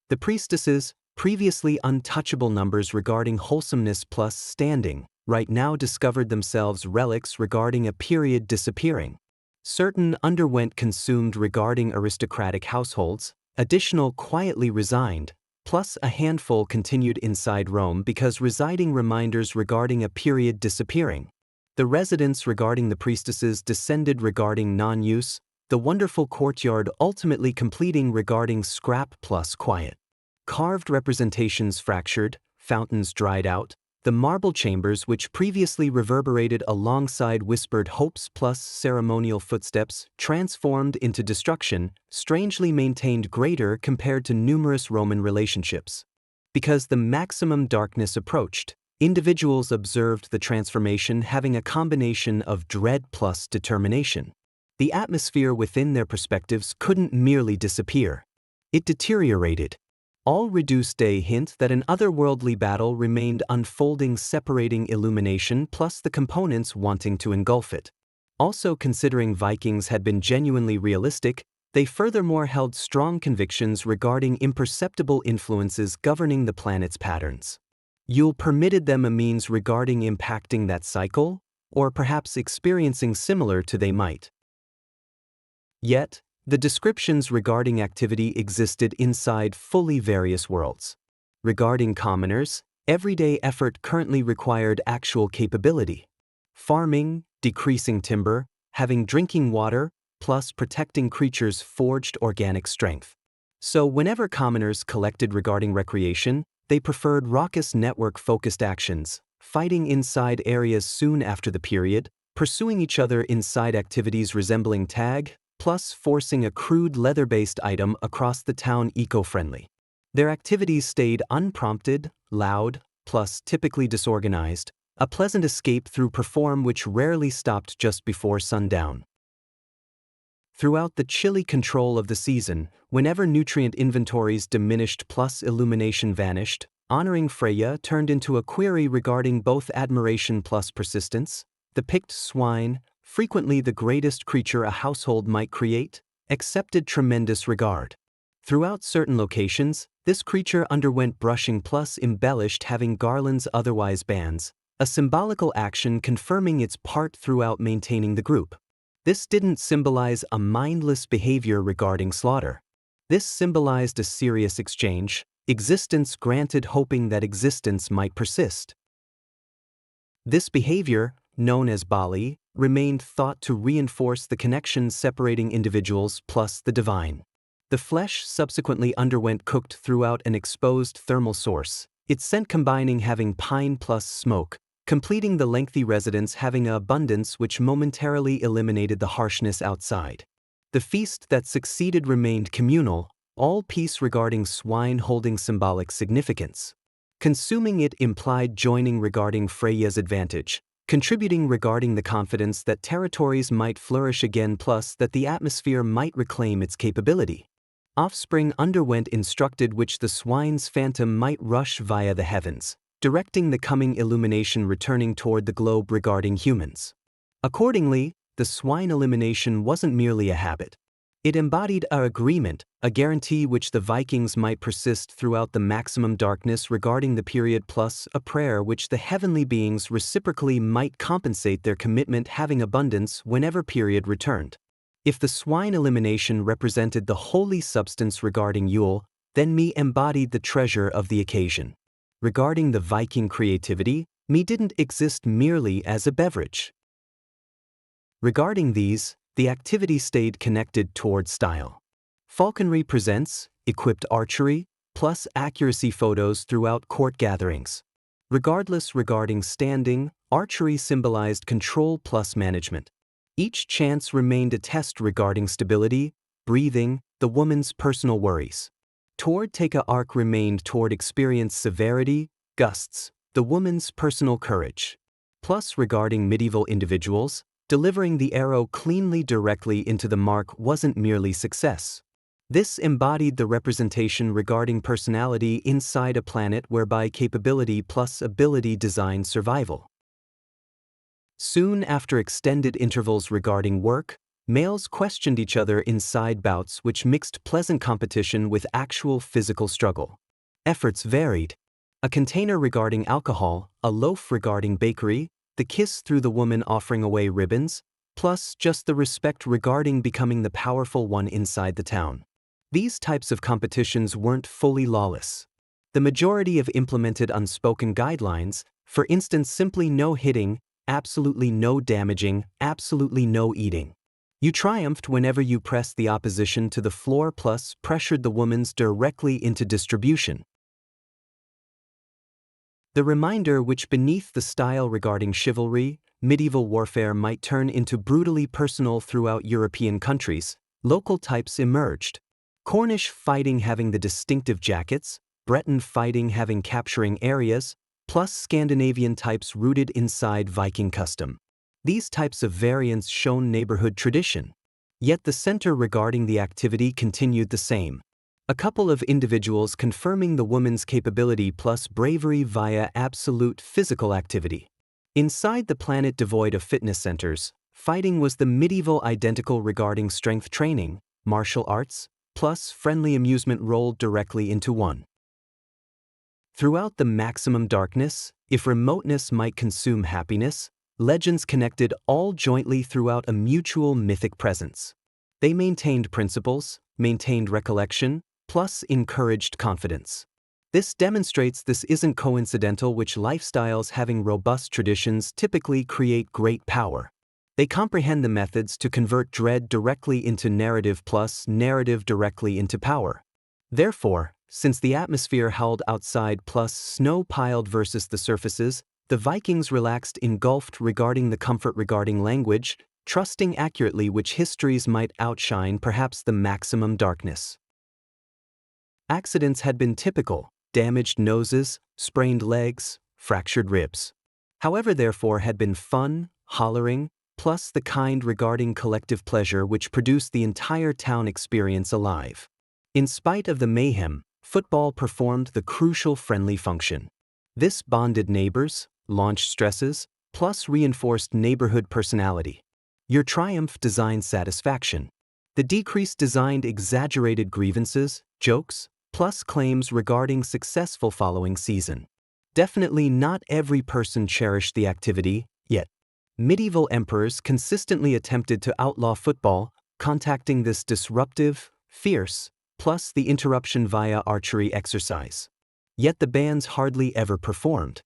The priestesses, previously untouchable numbers regarding wholesomeness plus standing, right now discovered themselves relics regarding a period disappearing. Certain underwent consumed regarding aristocratic households, additional quietly resigned, plus a handful continued inside Rome because residing reminders regarding a period disappearing. The residents regarding the priestesses descended regarding non-use, the wonderful courtyard ultimately completing regarding scrap plus quiet. Carved representations fractured, fountains dried out, the marble chambers which previously reverberated alongside whispered hopes plus ceremonial footsteps transformed into destruction, strangely maintained greater compared to numerous Roman relationships. Because the maximum darkness approached, individuals observed the transformation having a combination of dread plus determination. The atmosphere within their perspectives couldn't merely disappear. It deteriorated. All reduced a hint that an otherworldly battle remained unfolding, separating illumination plus the components wanting to engulf it. Also considering Vikings had been genuinely realistic, they furthermore held strong convictions regarding imperceptible influences governing the planet's patterns. Yule permitted them a means regarding impacting that cycle, or perhaps experiencing similar to they might. Yet, the descriptions regarding activity existed inside fully various worlds. Regarding commoners, everyday effort currently required actual capability. Farming, decreasing timber, having drinking water, plus protecting creatures forged organic strength. So whenever commoners collected regarding recreation, they preferred raucous network-focused actions, fighting inside areas soon after the period, pursuing each other inside activities resembling tag, plus forcing a crude leather-based item across the town eco-friendly. Their activities stayed unprompted, loud, plus typically disorganized, a pleasant escape through perform which rarely stopped just before sundown. Throughout the chilly control of the season, whenever nutrient inventories diminished plus illumination vanished, honoring Freya turned into a query regarding both admiration plus persistence. The picked swine, frequently the greatest creature a household might create, accepted tremendous regard. Throughout certain locations, this creature underwent brushing plus embellished having garlands otherwise bands, a symbolical action confirming its part throughout maintaining the group. This didn't symbolize a mindless behavior regarding slaughter. This symbolized a serious exchange, existence granted hoping that existence might persist. This behavior, known as Bali, remained thought to reinforce the connection separating individuals plus the divine. The flesh subsequently underwent cooked throughout an exposed thermal source, its scent combining having pine plus smoke, completing the lengthy residence having an abundance which momentarily eliminated the harshness outside. The feast that succeeded remained communal, all peace regarding swine holding symbolic significance. Consuming it implied joining regarding Freya's advantage, contributing regarding the confidence that territories might flourish again plus that the atmosphere might reclaim its capability. Offspring underwent instructed which the swine's phantom might rush via the heavens, directing the coming illumination returning toward the globe regarding humans. Accordingly, the swine elimination wasn't merely a habit. It embodied an agreement, a guarantee which the Vikings might persist throughout the maximum darkness regarding the period plus a prayer which the heavenly beings reciprocally might compensate their commitment having abundance whenever period returned. If the swine elimination represented the holy substance regarding Yule, then me embodied the treasure of the occasion. Regarding the Viking creativity, me didn't exist merely as a beverage. Regarding these, the activity stayed connected toward style. Falconry presents, equipped archery, plus accuracy photos throughout court gatherings. Regardless regarding standing, archery symbolized control plus management. Each chance remained a test regarding stability, breathing, the woman's personal worries. Toward take a arc remained toward experience severity, gusts, the woman's personal courage. Plus regarding medieval individuals, delivering the arrow cleanly directly into the mark wasn't merely success. This embodied the representation regarding personality inside a planet whereby capability plus ability designed survival. Soon after extended intervals regarding work, males questioned each other inside bouts which mixed pleasant competition with actual physical struggle. Efforts varied. A container regarding alcohol, a loaf regarding bakery, the kiss through the woman offering away ribbons, plus just the respect regarding becoming the powerful one inside the town. These types of competitions weren't fully lawless. The majority of implemented unspoken guidelines, for instance simply no hitting, absolutely no damaging, absolutely no eating. You triumphed whenever you pressed the opposition to the floor plus pressured the woman's directly into distribution. The reminder which beneath the style regarding chivalry, medieval warfare might turn into brutally personal throughout European countries, local types emerged. Cornish fighting having the distinctive jackets, Breton fighting having capturing areas, plus Scandinavian types rooted inside Viking custom. These types of variants shown neighborhood tradition. Yet the center regarding the activity continued the same. A couple of individuals confirming the woman's capability plus bravery via absolute physical activity. Inside the planet devoid of fitness centers, fighting was the medieval identical regarding strength training, martial arts, plus friendly amusement rolled directly into one. Throughout the maximum darkness, if remoteness might consume happiness, legends connected all jointly throughout a mutual mythic presence. They maintained principles, maintained recollection, plus encouraged confidence. This demonstrates this isn't coincidental, which lifestyles having robust traditions typically create great power. They comprehend the methods to convert dread directly into narrative plus narrative directly into power. Therefore, since the atmosphere howled outside plus snow piled versus the surfaces, the Vikings relaxed engulfed regarding the comfort regarding language, trusting accurately which histories might outshine perhaps the maximum darkness. Accidents had been typical: damaged noses, sprained legs, fractured ribs. However, therefore had been fun, hollering, plus the kind regarding collective pleasure which produced the entire town experience alive. In spite of the mayhem, football performed the crucial friendly function. This bonded neighbors, launched stresses, plus reinforced neighborhood personality. Your triumph designed satisfaction. The decrease designed exaggerated grievances, jokes, plus claims regarding successful following season. Definitely not every person cherished the activity, yet. Medieval emperors consistently attempted to outlaw football, contacting this disruptive, fierce, plus the interruption via archery exercise. Yet the bans hardly ever performed.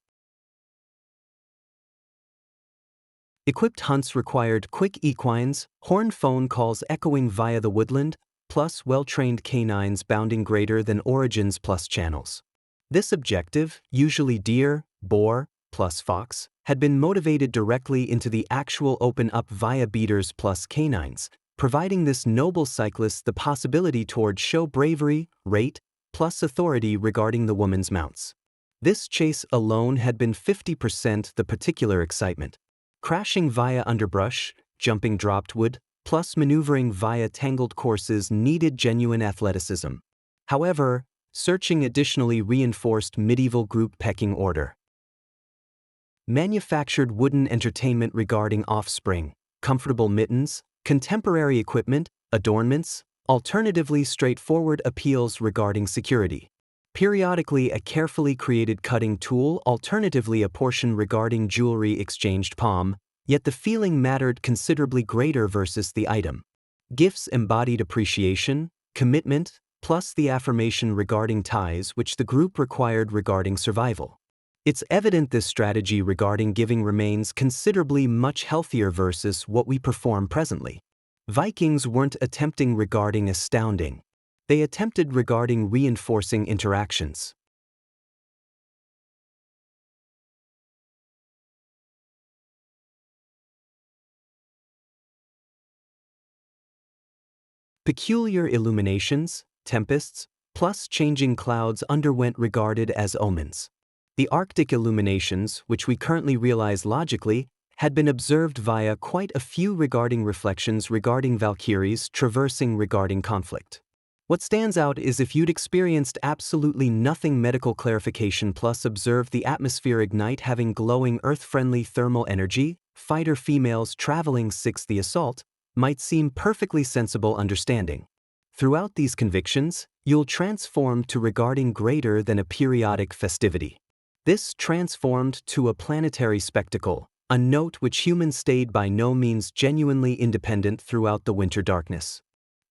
Equipped hunts required quick equines, horn phone calls echoing via the woodland, plus well-trained canines bounding greater than origins plus channels. This objective, usually deer, boar, plus fox, had been motivated directly into the actual open up via beaters plus canines, providing this noble cyclist the possibility toward show bravery, rate, plus authority regarding the woman's mounts. This chase alone had been 50% the particular excitement. Crashing via underbrush, jumping dropped wood, plus maneuvering via tangled courses needed genuine athleticism. However, searching additionally reinforced medieval group pecking order. Manufactured wooden entertainment regarding offspring, comfortable mittens, contemporary equipment, adornments, alternatively straightforward appeals regarding security. Periodically a carefully created cutting tool, alternatively a portion regarding jewelry exchanged palm, yet the feeling mattered considerably greater versus the item. Gifts embodied appreciation, commitment, plus the affirmation regarding ties which the group required regarding survival. It's evident this strategy regarding giving remains considerably much healthier versus what we perform presently. Vikings weren't attempting regarding astounding. They attempted regarding reinforcing interactions. Peculiar illuminations, tempests, plus changing clouds underwent regarded as omens. The Arctic illuminations, which we currently realize logically, had been observed via quite a few regarding reflections regarding Valkyries traversing regarding conflict. What stands out is if you'd experienced absolutely nothing medical clarification plus observed the atmosphere ignite having glowing earth-friendly thermal energy, fighter females traveling 6 the assault, might seem perfectly sensible understanding. Throughout these convictions, you'll transform to regarding greater than a periodic festivity. This transformed to a planetary spectacle, a note which humans stayed by no means genuinely independent throughout the winter darkness.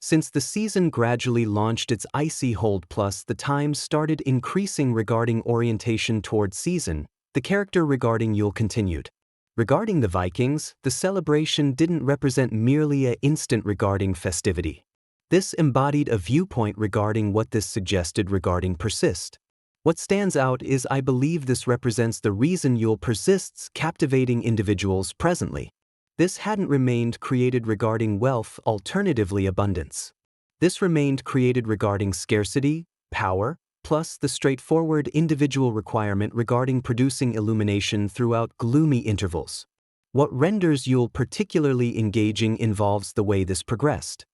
Since the season gradually launched its icy hold plus the times started increasing regarding orientation toward season, the character regarding Yule continued. Regarding the Vikings, the celebration didn't represent merely an instant regarding festivity. This embodied a viewpoint regarding what this suggested regarding persist. What stands out is I believe this represents the reason Yule persists captivating individuals presently. This hadn't remained created regarding wealth, alternatively abundance. This remained created regarding scarcity, power, plus the straightforward individual requirement regarding producing illumination throughout gloomy intervals. What renders Yule particularly engaging involves the way this progressed.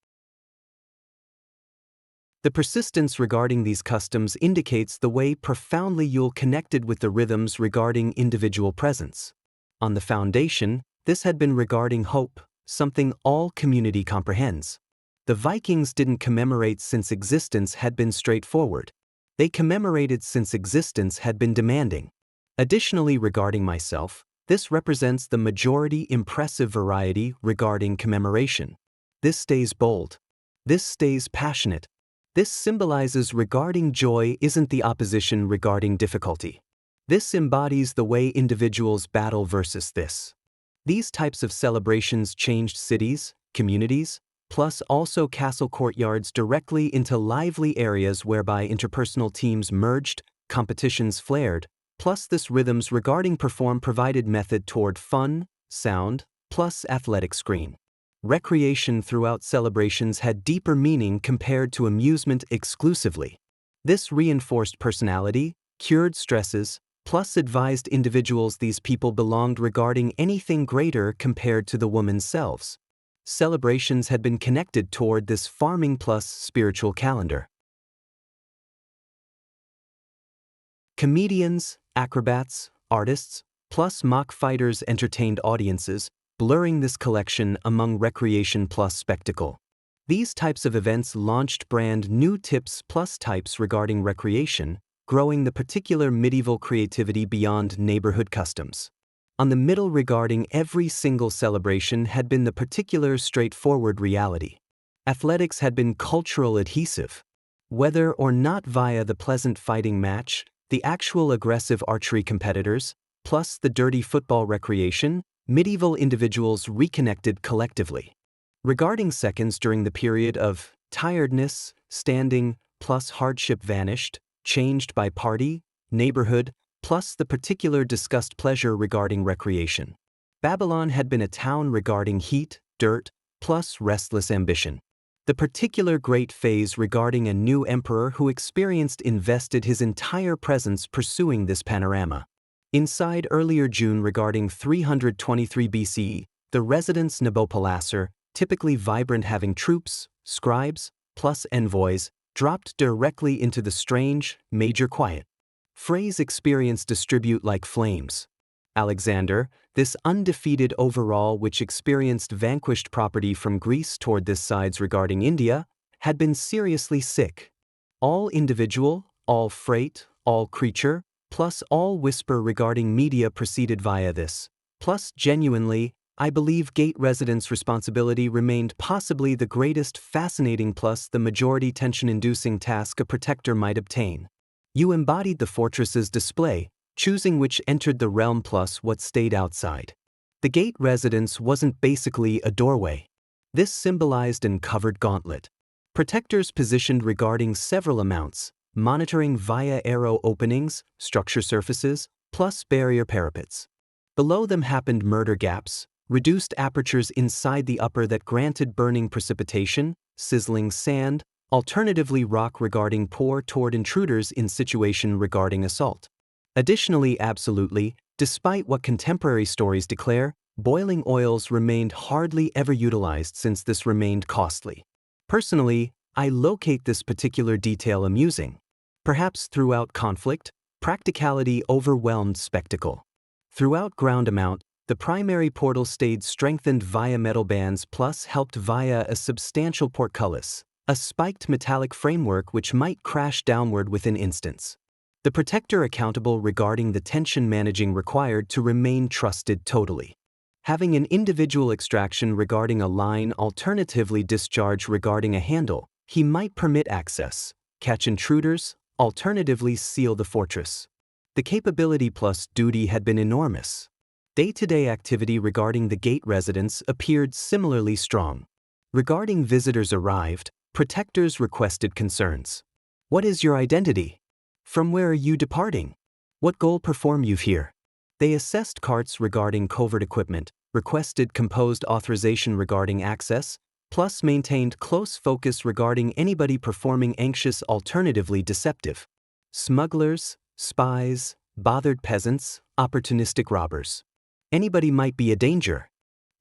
The persistence regarding these customs indicates the way profoundly Yule connected with the rhythms regarding individual presence. On the foundation, this had been regarding hope, something all community comprehends. The Vikings didn't commemorate since existence had been straightforward. They commemorated since existence had been demanding. Additionally, regarding myself, This represents the majority impressive variety regarding commemoration. This stays bold. This stays passionate. This symbolizes regarding joy isn't the opposition regarding difficulty. This embodies the way individuals battle versus this. These types of celebrations changed cities, communities, plus also castle courtyards directly into lively areas whereby interpersonal teams merged, competitions flared, plus this rhythms regarding perform provided method toward fun, sound, plus athletic screen. Recreation throughout celebrations had deeper meaning compared to amusement exclusively. This reinforced personality, cured stresses, plus advised individuals these people belonged regarding anything greater compared to the women's selves. Celebrations had been connected toward this farming plus spiritual calendar. Comedians, acrobats, artists, plus mock fighters entertained audiences, blurring this collection among recreation plus spectacle. These types of events launched brand new tips plus types regarding recreation, growing the particular medieval creativity beyond neighborhood customs. On the middle regarding every single celebration had been the particular straightforward reality. Athletics had been cultural adhesive. Whether or not via the pleasant fighting match, the actual aggressive archery competitors, plus the dirty football recreation, medieval individuals reconnected collectively. Regarding seconds during the period of tiredness, standing, plus hardship vanished, changed by party, neighborhood, plus the particular discussed pleasure regarding recreation. Babylon had been a town regarding heat, dirt, plus restless ambition. The particular great phase regarding a new emperor who experienced invested his entire presence pursuing this panorama. Inside earlier June regarding 323 BCE, the residence Nabopolassar, typically vibrant having troops, scribes, plus envoys, dropped directly into the strange, major quiet. Phrase experience distribute like flames. Alexander, this undefeated overall which experienced vanquished property from Greece toward this sides regarding India, had been seriously sick. All individual, all freight, all creature, plus all whisper regarding media proceeded via this, plus genuinely, I believe gate residents' responsibility remained possibly the greatest fascinating plus the majority tension-inducing task a protector might obtain. You embodied the fortress's display, choosing which entered the realm plus what stayed outside. The gate residence wasn't basically a doorway. This symbolized an covered gauntlet. Protectors positioned regarding several amounts, monitoring via arrow openings, structure surfaces, plus barrier parapets. Below them happened murder gaps, reduced apertures inside the upper that granted burning precipitation, sizzling sand, alternatively rock regarding pour toward intruders in situation regarding assault. Additionally, absolutely, despite what contemporary stories declare, boiling oils remained hardly ever utilized since this remained costly. Personally, I locate this particular detail amusing. Perhaps throughout conflict, practicality overwhelmed spectacle. Throughout ground amount, the primary portal stayed strengthened via metal bands plus helped via a substantial portcullis, a spiked metallic framework which might crash downward within instants. The protector accountable regarding the tension managing required to remain trusted totally. Having an individual extraction regarding a line alternatively discharge regarding a handle, he might permit access, catch intruders, alternatively seal the fortress. The capability plus duty had been enormous. Day-to-day activity regarding the gate residents appeared similarly strong. Regarding visitors arrived, protectors requested concerns. What is your identity? From where are you departing? What goal perform you here? They assessed carts regarding covert equipment, requested composed authorization regarding access, plus maintained close focus regarding anybody performing anxious alternatively deceptive. Smugglers, spies, bothered peasants, opportunistic robbers. Anybody might be a danger.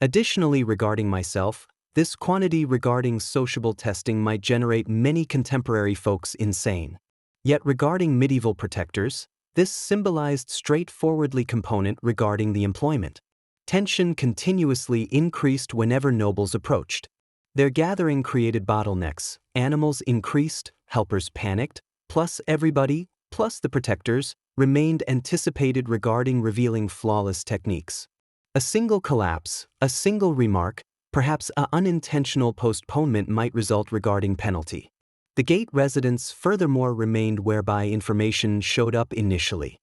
Additionally regarding myself, this quantity regarding sociable testing might generate many contemporary folks insane. Yet regarding medieval protectors, this symbolized straightforwardly component regarding the employment. Tension continuously increased whenever nobles approached. Their gathering created bottlenecks, animals increased, helpers panicked, plus everybody, plus the protectors, remained anticipated regarding revealing flawless techniques. A single collapse, a single remark, perhaps an unintentional postponement might result regarding penalty. The gate residents furthermore remained whereby information showed up initially.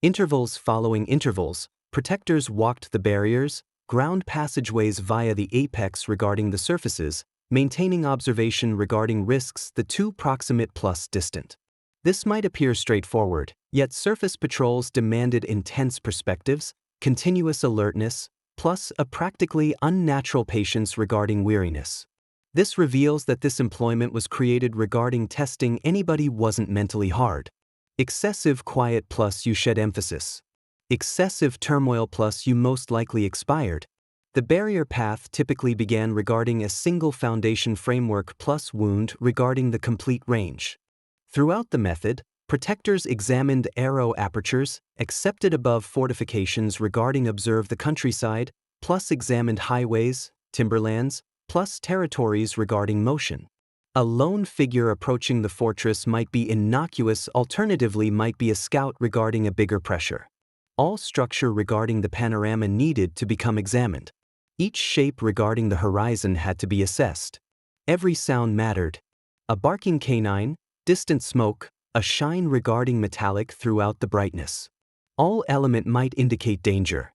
Intervals following intervals, protectors walked the barriers, ground passageways via the apex regarding the surfaces, maintaining observation regarding risks the two proximate plus distant. This might appear straightforward, yet surface patrols demanded intense perspectives, continuous alertness, plus a practically unnatural patience regarding weariness. This reveals that this employment was created regarding testing anybody wasn't mentally hard. Excessive quiet plus you shed emphasis. Excessive turmoil plus you most likely expired. The barrier path typically began regarding a single foundation framework plus wound regarding the complete range. Throughout the method, protectors examined arrow apertures, accepted above fortifications regarding observe the countryside, plus examined highways, timberlands, plus territories regarding motion. A lone figure approaching the fortress might be innocuous, alternatively might be a scout regarding a bigger pressure. All structure regarding the panorama needed to become examined. Each shape regarding the horizon had to be assessed. Every sound mattered. A barking canine, distant smoke, a shine regarding metallic throughout the brightness. All element might indicate danger.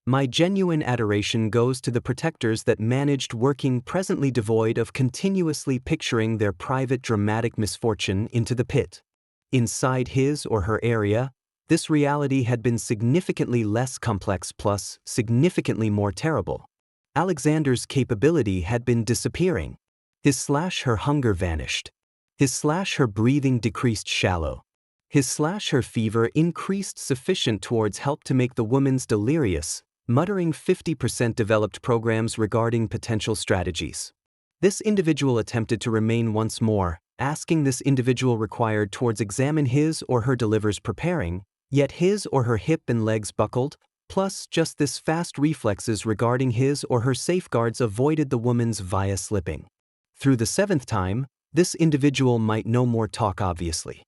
My genuine adoration goes to the protectors that managed working presently devoid of continuously picturing their private dramatic misfortune into the pit. Inside his or her area, this reality had been significantly less complex plus significantly more terrible. Alexander's capability had been disappearing. His/her hunger vanished. His/her breathing decreased shallow. His/her fever increased sufficient towards help to make the woman's delirious, muttering 50% developed programs regarding potential strategies. This individual attempted to remain once more, asking this individual required towards examine his or her delivers preparing, yet his or her hip and legs buckled, plus just this fast reflexes regarding his or her safeguards avoided the woman's via slipping. Through the seventh time, this individual might no more talk obviously.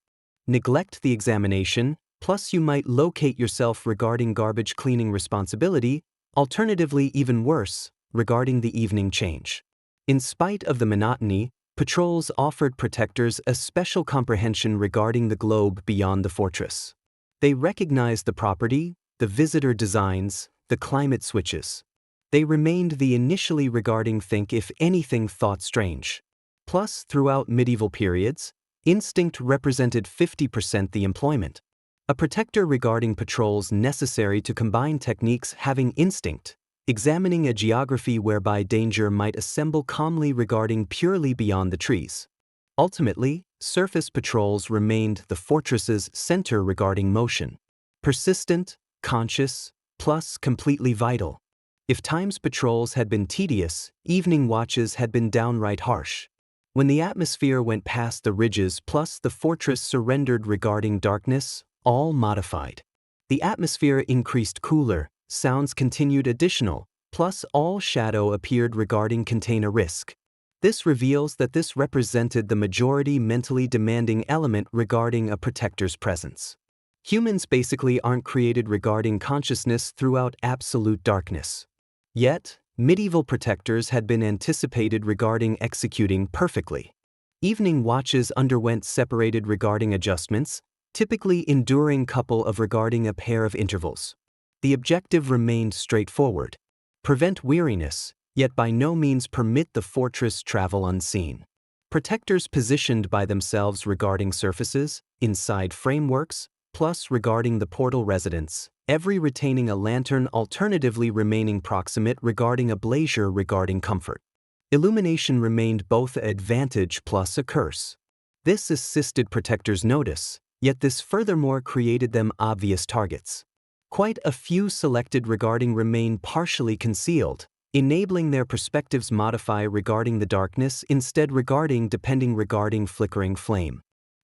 Neglect the examination, plus you might locate yourself regarding garbage cleaning responsibility, alternatively even worse, regarding the evening change. In spite of the monotony, patrols offered protectors a special comprehension regarding the globe beyond the fortress. They recognized the property, the visitor designs, the climate switches. They remained the initially regarding think if anything thought strange. Plus, throughout medieval periods, instinct represented 50% the employment. A protector regarding patrols necessary to combine techniques having instinct, examining a geography whereby danger might assemble calmly regarding purely beyond the trees. Ultimately, surface patrols remained the fortress's center regarding motion. Persistent, conscious, plus completely vital. If times patrols had been tedious, evening watches had been downright harsh. When the atmosphere went past the ridges plus the fortress surrendered regarding darkness, all modified. The atmosphere increased cooler, sounds continued additional, plus all shadow appeared regarding contain a risk. This reveals that this represented the majority mentally demanding element regarding a protector's presence. Humans basically aren't created regarding consciousness throughout absolute darkness. Yet, medieval protectors had been anticipated regarding executing perfectly. Evening watches underwent separated regarding adjustments, typically enduring couple of regarding a pair of intervals. The objective remained straightforward. Prevent weariness, yet by no means permit the fortress travel unseen. Protectors positioned by themselves regarding surfaces, inside frameworks, plus regarding the portal residents, every retaining a lantern alternatively remaining proximate regarding a brazier regarding comfort. Illumination remained both an advantage plus a curse. This assisted protectors notice, yet this furthermore created them obvious targets. Quite a few selected regarding remain partially concealed, enabling their perspectives modify regarding the darkness instead regarding depending regarding flickering flame.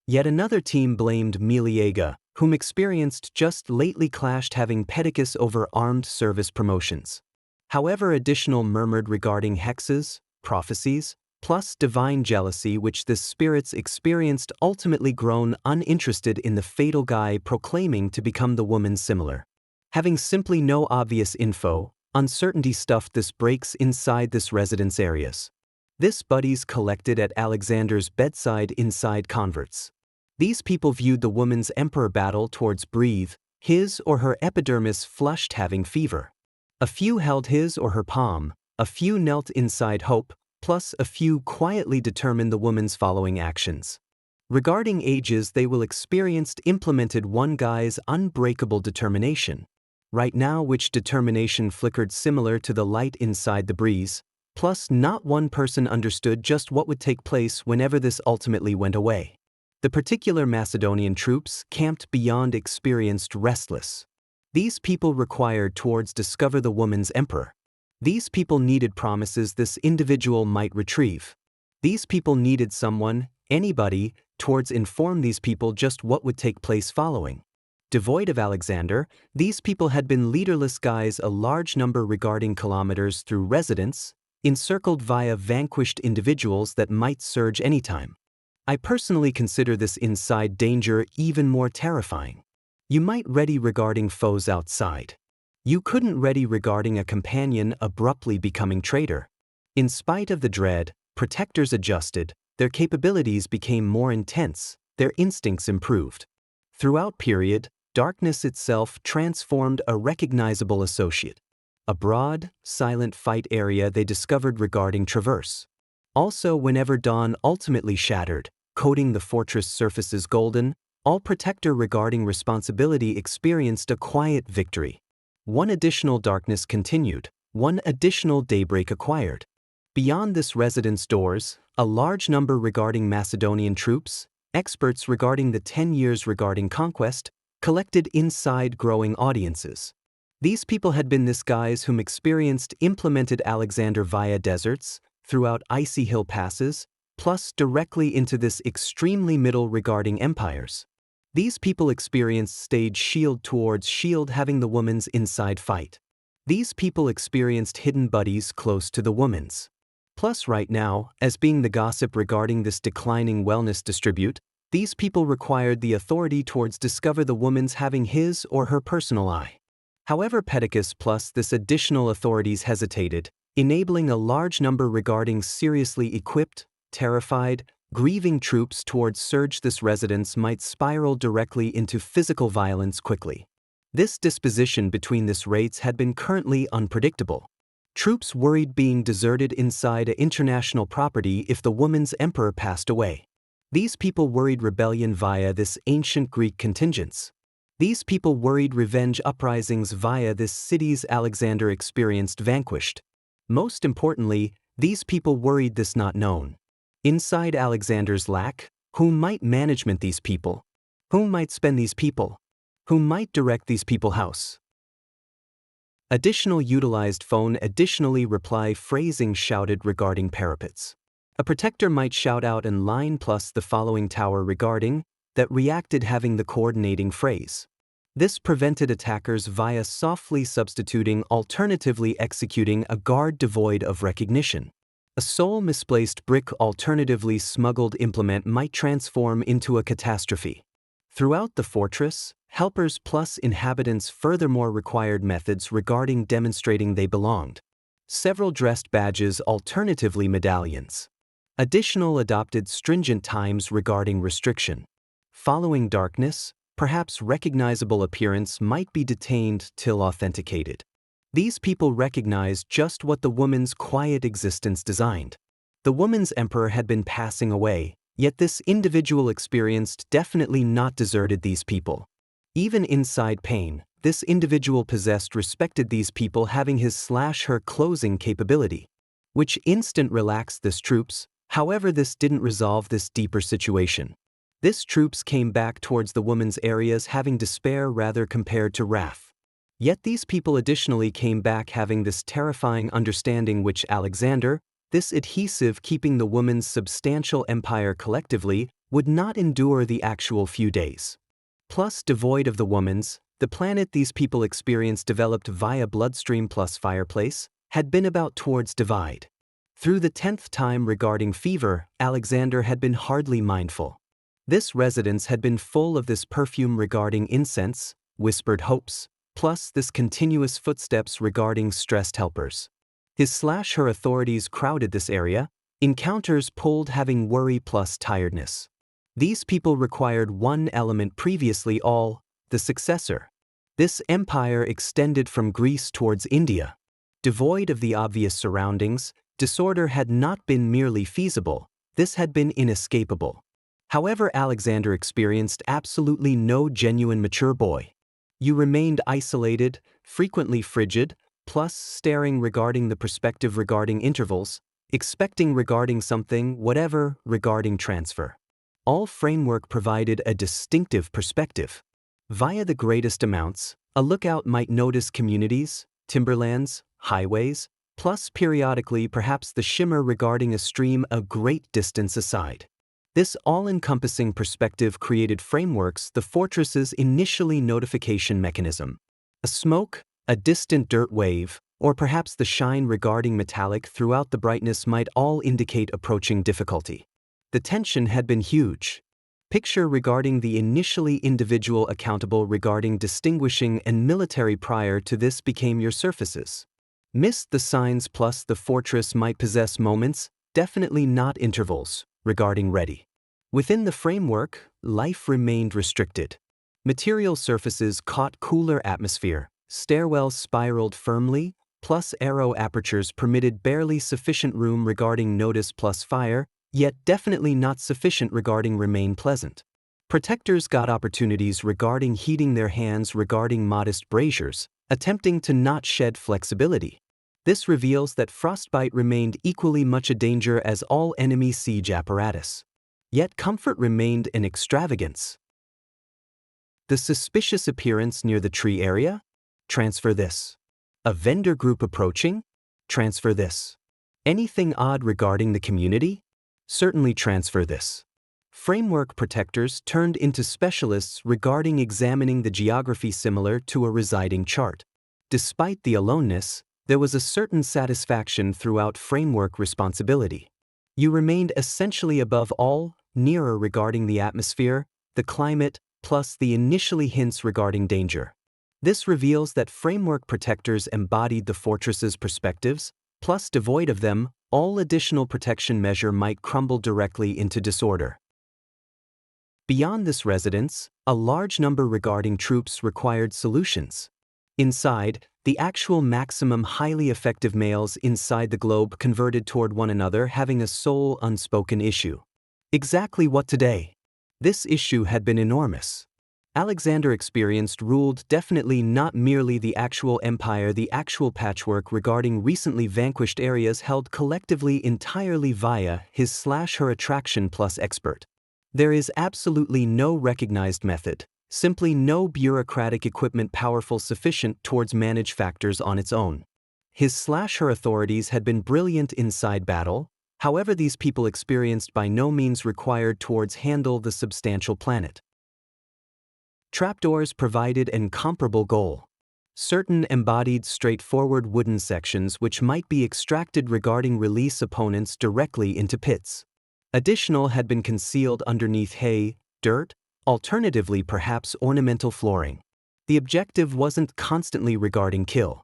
Yet another team blamed Meliaga, whom experienced just lately clashed having pedicus over armed service promotions. However, additional murmured regarding hexes, prophecies, plus divine jealousy which this spirits experienced ultimately grown uninterested in the fatal guy proclaiming to become the woman similar. Having simply no obvious info, uncertainty stuffed this breaks inside this residence areas. This buddies collected at Alexander's bedside inside converts. These people viewed the woman's emperor battle towards breathe, his or her epidermis flushed having fever. A few held his or her palm, a few knelt inside hope, plus a few quietly determined the woman's following actions. Regarding ages they will experienced implemented one guy's unbreakable determination. Right now which determination flickered similar to the light inside the breeze, plus not one person understood just what would take place whenever this ultimately went away. The particular Macedonian troops camped beyond experienced restless. These people required towards discover the woman's emperor. These people needed promises this individual might retrieve. These people needed someone, anybody, towards inform these people just what would take place following. Devoid of Alexander, these people had been leaderless guys a large number regarding kilometers through residence, encircled via vanquished individuals that might surge anytime. I personally consider this inside danger even more terrifying. You might ready regarding foes outside. You couldn't ready regarding a companion abruptly becoming traitor. In spite of the dread, protectors adjusted, their capabilities became more intense, their instincts improved. Throughout period, darkness itself transformed a recognizable associate. A broad, silent fight area they discovered regarding traverse. Also whenever dawn ultimately shattered, coating the fortress surfaces golden, all protector regarding responsibility experienced a quiet victory. One additional darkness continued, one additional daybreak acquired. Beyond this residence doors, a large number regarding Macedonian troops, experts regarding the 10 years regarding conquest, collected inside growing audiences. These people had been this guys whom experienced implemented Alexander via deserts, throughout icy hill passes, plus directly into this extremely middle regarding empires. These people experienced stage shield towards shield having the woman's inside fight. These people experienced hidden buddies close to the woman's. Plus right now, as being the gossip regarding this declining wellness distribute, these people required the authority towards discover the woman's having his or her personal eye. However Pedicus plus this additional authorities hesitated, enabling a large number regarding seriously equipped, terrified, grieving troops towards surge this residence might spiral directly into physical violence quickly. This disposition between this rates had been currently unpredictable. Troops worried being deserted inside a international property if the woman's emperor passed away. These people worried rebellion via this ancient Greek contingents. These people worried revenge uprisings via this city's Alexander experienced vanquished. Most importantly, these people worried this not known. Inside Alexander's lack, whom might management these people? Whom might spend these people? Whom might direct these people house? Additional utilized phone additionally reply phrasing shouted regarding parapets. A protector might shout out in line plus the following tower regarding, that reacted having the coordinating phrase. This prevented attackers via softly substituting alternatively executing a guard devoid of recognition. A sole misplaced brick alternatively smuggled implement might transform into a catastrophe. Throughout the fortress, helpers plus inhabitants furthermore required methods regarding demonstrating they belonged. Several dressed badges alternatively medallions. Additional adopted stringent times regarding restriction. Following darkness, perhaps recognizable appearance might be detained till authenticated. These people recognized just what the woman's quiet existence designed. The woman's emperor had been passing away, yet this individual experienced definitely not deserted these people. Even inside pain, this individual possessed respected these people having his/her closing capability, which instant relaxed this troops. However, this didn't resolve this deeper situation. This troops came back towards the woman's areas having despair rather compared to wrath. Yet these people additionally came back having this terrifying understanding which Alexander, this adhesive keeping the woman's substantial empire collectively, would not endure the actual few days. Plus devoid of the woman's, the planet these people experienced developed via bloodstream plus fireplace, had been about towards divide. Through the 10th time regarding fever, Alexander had been hardly mindful. This residence had been full of this perfume regarding incense, whispered hopes, plus this continuous footsteps regarding stressed helpers. His/her authorities crowded this area, encounters pulled having worry plus tiredness. These people required one element previously all, the successor. This empire extended from Greece towards India. Devoid of the obvious surroundings, disorder had not been merely feasible, this had been inescapable. However, Alexander experienced absolutely no genuine mature boy. You remained isolated, frequently frigid, plus staring regarding the perspective regarding intervals, expecting regarding something, whatever, regarding transfer. All framework provided a distinctive perspective. Via the greatest amounts, a lookout might notice communities, timberlands, highways, plus periodically perhaps the shimmer regarding a stream a great distance aside. This all-encompassing perspective created frameworks the fortress's initially notification mechanism. A smoke, a distant dirt wave, or perhaps the shine regarding metallic throughout the brightness might all indicate approaching difficulty. The tension had been huge. Picture regarding the initially individual accountable regarding distinguishing and military prior to this became your surfaces. Missed the signs plus the fortress might possess moments, definitely not intervals, regarding ready. Within the framework, life remained restricted. Material surfaces caught cooler atmosphere, stairwells spiraled firmly, plus arrow apertures permitted barely sufficient room regarding notice plus fire, yet definitely not sufficient regarding remain pleasant. Protectors got opportunities regarding heating their hands regarding modest braziers, attempting to not shed flexibility. This reveals that frostbite remained equally much a danger as all enemy siege apparatus. Yet comfort remained an extravagance. The suspicious appearance near the tree area? Transfer this. A vendor group approaching? Transfer this. Anything odd regarding the community? Certainly transfer this. Framework protectors turned into specialists regarding examining the geography similar to a residing chart. Despite the aloneness, there was a certain satisfaction throughout framework responsibility. You remained essentially above all, nearer regarding the atmosphere, the climate, plus the initially hints regarding danger. This reveals that framework protectors embodied the fortress's perspectives, plus devoid of them, all additional protection measure might crumble directly into disorder. Beyond this residence, a large number regarding troops required solutions. Inside, the actual maximum highly effective males inside the globe converted toward one another having a sole unspoken issue. Exactly what today? This issue had been enormous. Alexander experienced ruled definitely not merely the actual empire, the actual patchwork regarding recently vanquished areas held collectively entirely via his/her attraction plus expert. There is absolutely no recognized method, simply no bureaucratic equipment powerful sufficient towards manage factors on its own. His/her authorities had been brilliant inside battle, however these people experienced by no means required towards handle the substantial planet. Trapdoors provided an incomparable goal. Certain embodied straightforward wooden sections which might be extracted regarding release opponents directly into pits. Additional had been concealed underneath hay, dirt, alternatively perhaps ornamental flooring. The objective wasn't constantly regarding kill.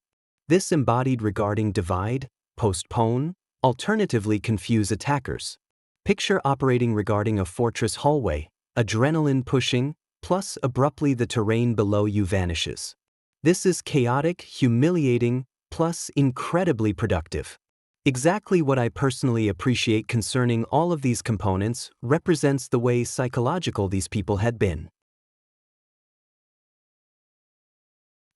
This embodied regarding divide, postpone, alternatively confuse attackers. Picture operating regarding a fortress hallway, adrenaline pushing, plus abruptly the terrain below you vanishes. This is chaotic, humiliating, plus incredibly productive. Exactly what I personally appreciate concerning all of these components represents the way psychological these people had been.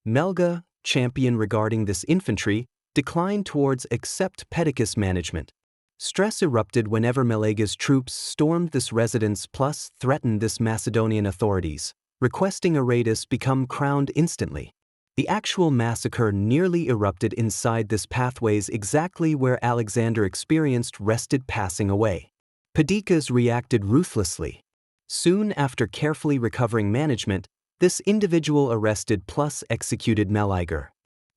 Melga, champion regarding this infantry, declined towards accept pedicus management. Stress erupted whenever Melega's troops stormed this residence plus threatened this Macedonian authorities, requesting Aratus become crowned instantly. The actual massacre nearly erupted inside this pathways exactly where Alexander experienced rested passing away. Perdiccas reacted ruthlessly. Soon after carefully recovering management, this individual arrested plus executed Meleager.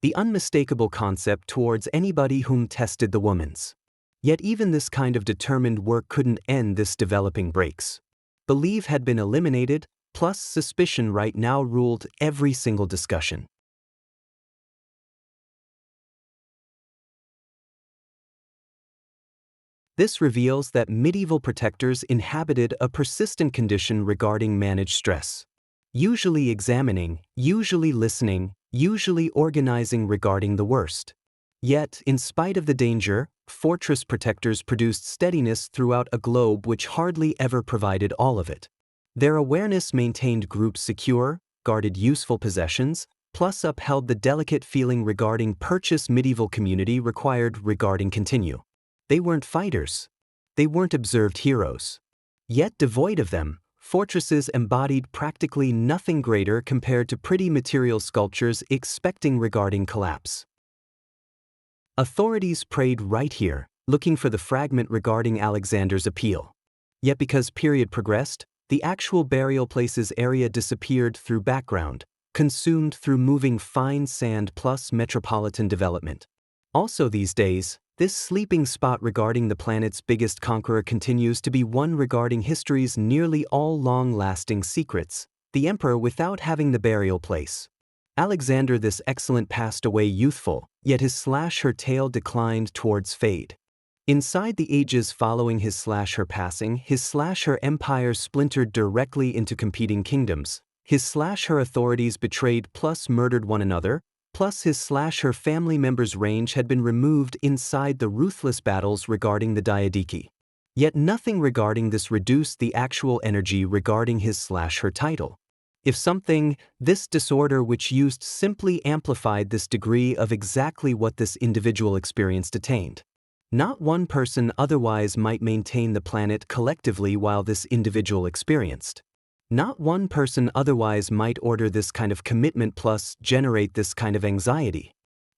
The unmistakable concept towards anybody whom tested the woman's. Yet even this kind of determined work couldn't end this developing breaks. Belief had been eliminated, plus suspicion right now ruled every single discussion. This reveals that medieval protectors inhabited a persistent condition regarding managed stress. Usually examining, usually listening, usually organizing regarding the worst. Yet, in spite of the danger, fortress protectors produced steadiness throughout a globe which hardly ever provided all of it. Their awareness maintained groups secure, guarded useful possessions, plus upheld the delicate feeling regarding purchase medieval community required regarding continue. They weren't fighters. They weren't observed heroes. Yet devoid of them, fortresses embodied practically nothing greater compared to pretty material sculptures expecting regarding collapse. Authorities prayed right here, looking for the fragment regarding Alexander's appeal. Yet because period progressed, the actual burial place's area disappeared through background, consumed through moving fine sand plus metropolitan development. Also these days, this sleeping spot regarding the planet's biggest conqueror continues to be one regarding history's nearly all long-lasting secrets, the emperor without having the burial place. Alexander this excellent passed away youthful, yet his/her tale declined towards fade. Inside the ages following his/her passing, his/her empire splintered directly into competing kingdoms, his/her authorities betrayed plus murdered one another, plus his/her family members' range had been removed inside the ruthless battles regarding the Diadochi. Yet nothing regarding this reduced the actual energy regarding his/her title. If something, this disorder which used simply amplified this degree of exactly what this individual experienced attained. Not one person otherwise might maintain the planet collectively while this individual experienced. Not one person otherwise might order this kind of commitment plus generate this kind of anxiety.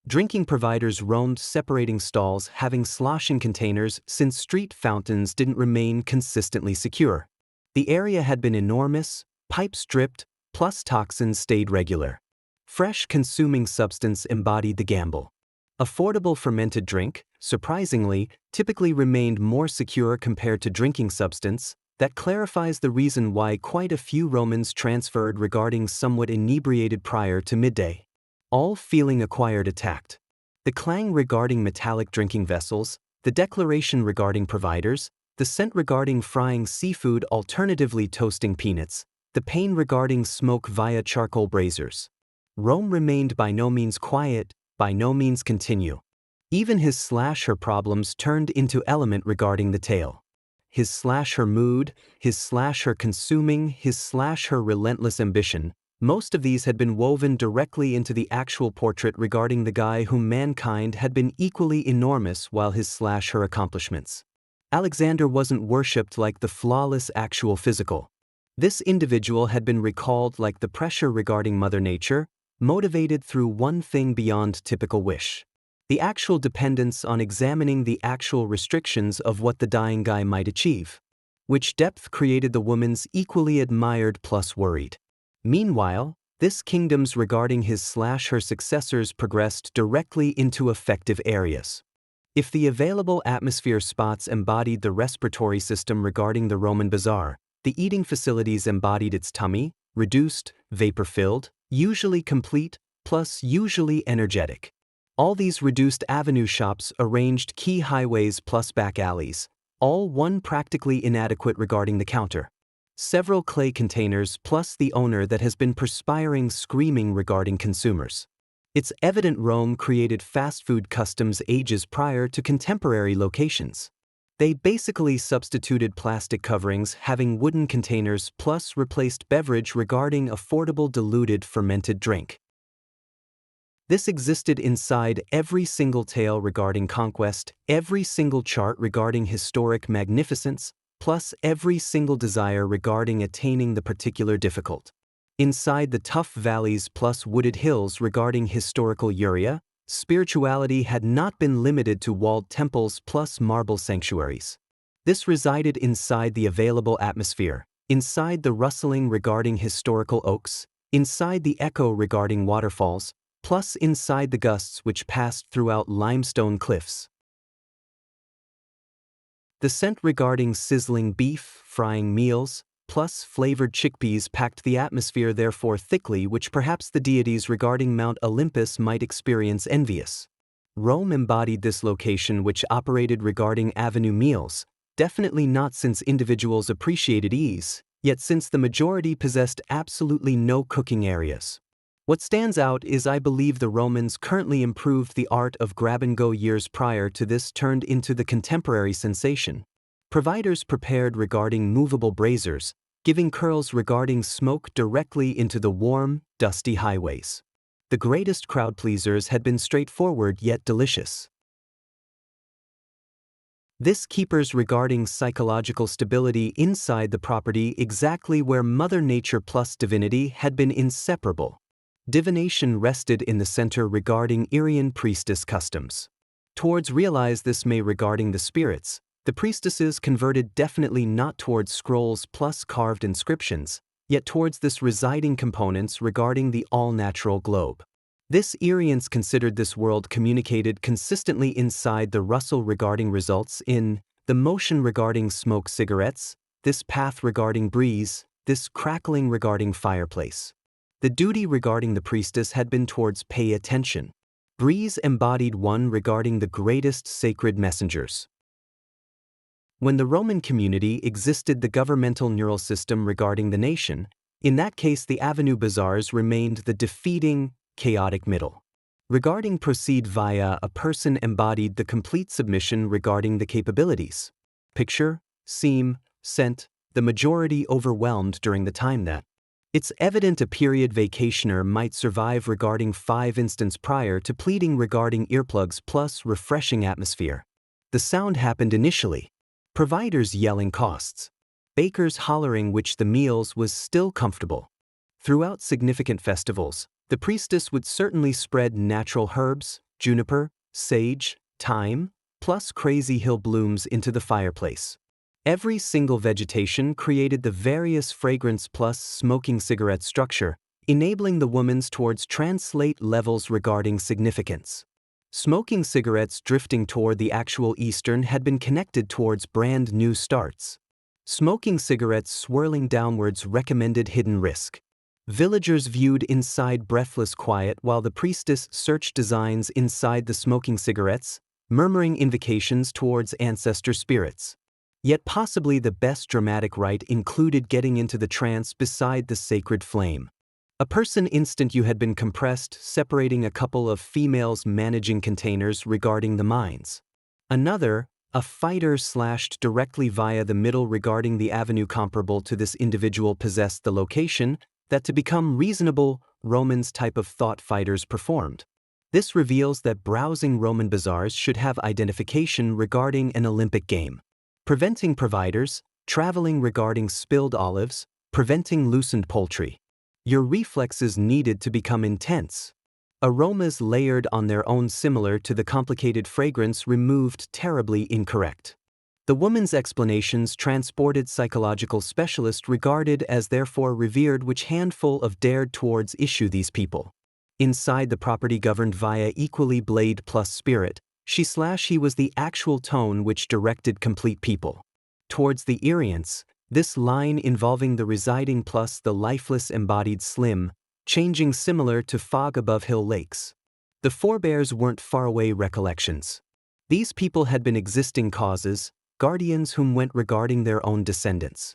Drinking providers roamed separating stalls having sloshing containers since street fountains didn't remain consistently secure. The area had been enormous, pipes dripped, plus toxins stayed regular. Fresh consuming substance embodied the gamble. Affordable fermented drink, surprisingly, typically remained more secure compared to drinking substance. That clarifies the reason why quite a few Romans transferred regarding somewhat inebriated prior to midday. All feeling acquired attacked. The clang regarding metallic drinking vessels, the declaration regarding providers, the scent regarding frying seafood alternatively toasting peanuts, the pain regarding smoke via charcoal braziers. Rome remained by no means quiet, by no means continue. Even his/her problems turned into element regarding the tale. His/her mood, his/her consuming, his/her relentless ambition, most of these had been woven directly into the actual portrait regarding the guy whom mankind had been equally enormous while his/her accomplishments. Alexander wasn't worshipped like the flawless actual physical. This individual had been recalled like the pressure regarding Mother Nature, motivated through one thing beyond typical wish. The actual dependence on examining the actual restrictions of what the dying guy might achieve. Which depth created the woman's equally admired plus worried. Meanwhile, this kingdom's regarding his/her successors progressed directly into effective areas. If the available atmosphere spots embodied the respiratory system regarding the Roman bazaar, the eating facilities embodied its tummy, reduced, vapor-filled, usually complete, plus usually energetic. All these reduced avenue shops arranged key highways plus back alleys, all one practically inadequate regarding the counter. Several clay containers plus the owner that has been perspiring screaming regarding consumers. It's evident Rome created fast food customs ages prior to contemporary locations. They basically substituted plastic coverings having wooden containers plus replaced beverage regarding affordable diluted fermented drink. This existed inside every single tale regarding conquest, every single chart regarding historic magnificence, plus every single desire regarding attaining the particular difficult. Inside the tough valleys plus wooded hills regarding historical Uria, spirituality had not been limited to walled temples plus marble sanctuaries. This resided inside the available atmosphere, inside the rustling regarding historical oaks, inside the echo regarding waterfalls, plus inside the gusts which passed throughout limestone cliffs. The scent regarding sizzling beef, frying meals, plus flavored chickpeas packed the atmosphere therefore thickly, which perhaps the deities regarding Mount Olympus might experience envious. Rome embodied this location which operated regarding avenue meals, definitely not since individuals appreciated ease, yet since the majority possessed absolutely no cooking areas. What stands out is I believe the Romans currently improved the art of grab-and-go years prior to this turned into the contemporary sensation. Providers prepared regarding movable braziers, giving curls regarding smoke directly into the warm, dusty highways. The greatest crowd pleasers had been straightforward yet delicious. This keepers regarding psychological stability inside the property exactly where Mother Nature plus divinity had been inseparable. Divination rested in the center regarding Aryan priestess customs. Towards realize this may regarding the spirits, the priestesses converted definitely not towards scrolls plus carved inscriptions, yet towards this residing components regarding the all-natural globe. This Aryans considered this world communicated consistently inside the rustle regarding results in the motion regarding smoke cigarettes, this path regarding breeze, this crackling regarding fireplace. The duty regarding the priestess had been towards pay attention. Breeze embodied one regarding the greatest sacred messengers. When the Roman community existed the governmental neural system regarding the nation, in that case the avenue bazaars remained the defeating, chaotic middle. Regarding proceed via a person embodied the complete submission regarding the capabilities. Picture, seem, scent, the majority overwhelmed during the time that. It's evident a period vacationer might survive regarding 5 instants prior to pleading regarding earplugs plus refreshing atmosphere. The sound happened initially. Providers yelling costs. Bakers hollering which the meals was still comfortable. Throughout significant festivals, the priestess would certainly spread natural herbs, juniper, sage, thyme, plus crazy hill blooms into the fireplace. Every single vegetation created the various fragrance plus smoking cigarette structure, enabling the woman's towards translate levels regarding significance. Smoking cigarettes drifting toward the actual Eastern had been connected towards brand new starts. Smoking cigarettes swirling downwards recommended hidden risk. Villagers viewed inside breathless quiet while the priestess searched designs inside the smoking cigarettes, murmuring invocations towards ancestor spirits. Yet possibly the best dramatic rite included getting into the trance beside the sacred flame. A person instant you had been compressed, separating a couple of females managing containers regarding the mines. Another, a fighter slashed directly via the middle regarding the avenue comparable to this individual possessed the location that to become reasonable Romans type of thought fighters performed. This reveals that browsing Roman bazaars should have identification regarding an Olympic game. Preventing providers, traveling regarding spilled olives, preventing loosened poultry. Your reflexes needed to become intense. Aromas layered on their own similar to the complicated fragrance removed terribly incorrect. The woman's explanations transported psychological specialist regarded as therefore revered which handful of dared towards issue these people. Inside the property governed via equally blade plus spirit, he was the actual tone which directed complete people. Towards the Aryans, this line involving the residing plus the lifeless embodied slim, changing similar to fog above hill lakes. The forebears weren't faraway recollections. These people had been existing causes, guardians whom went regarding their own descendants.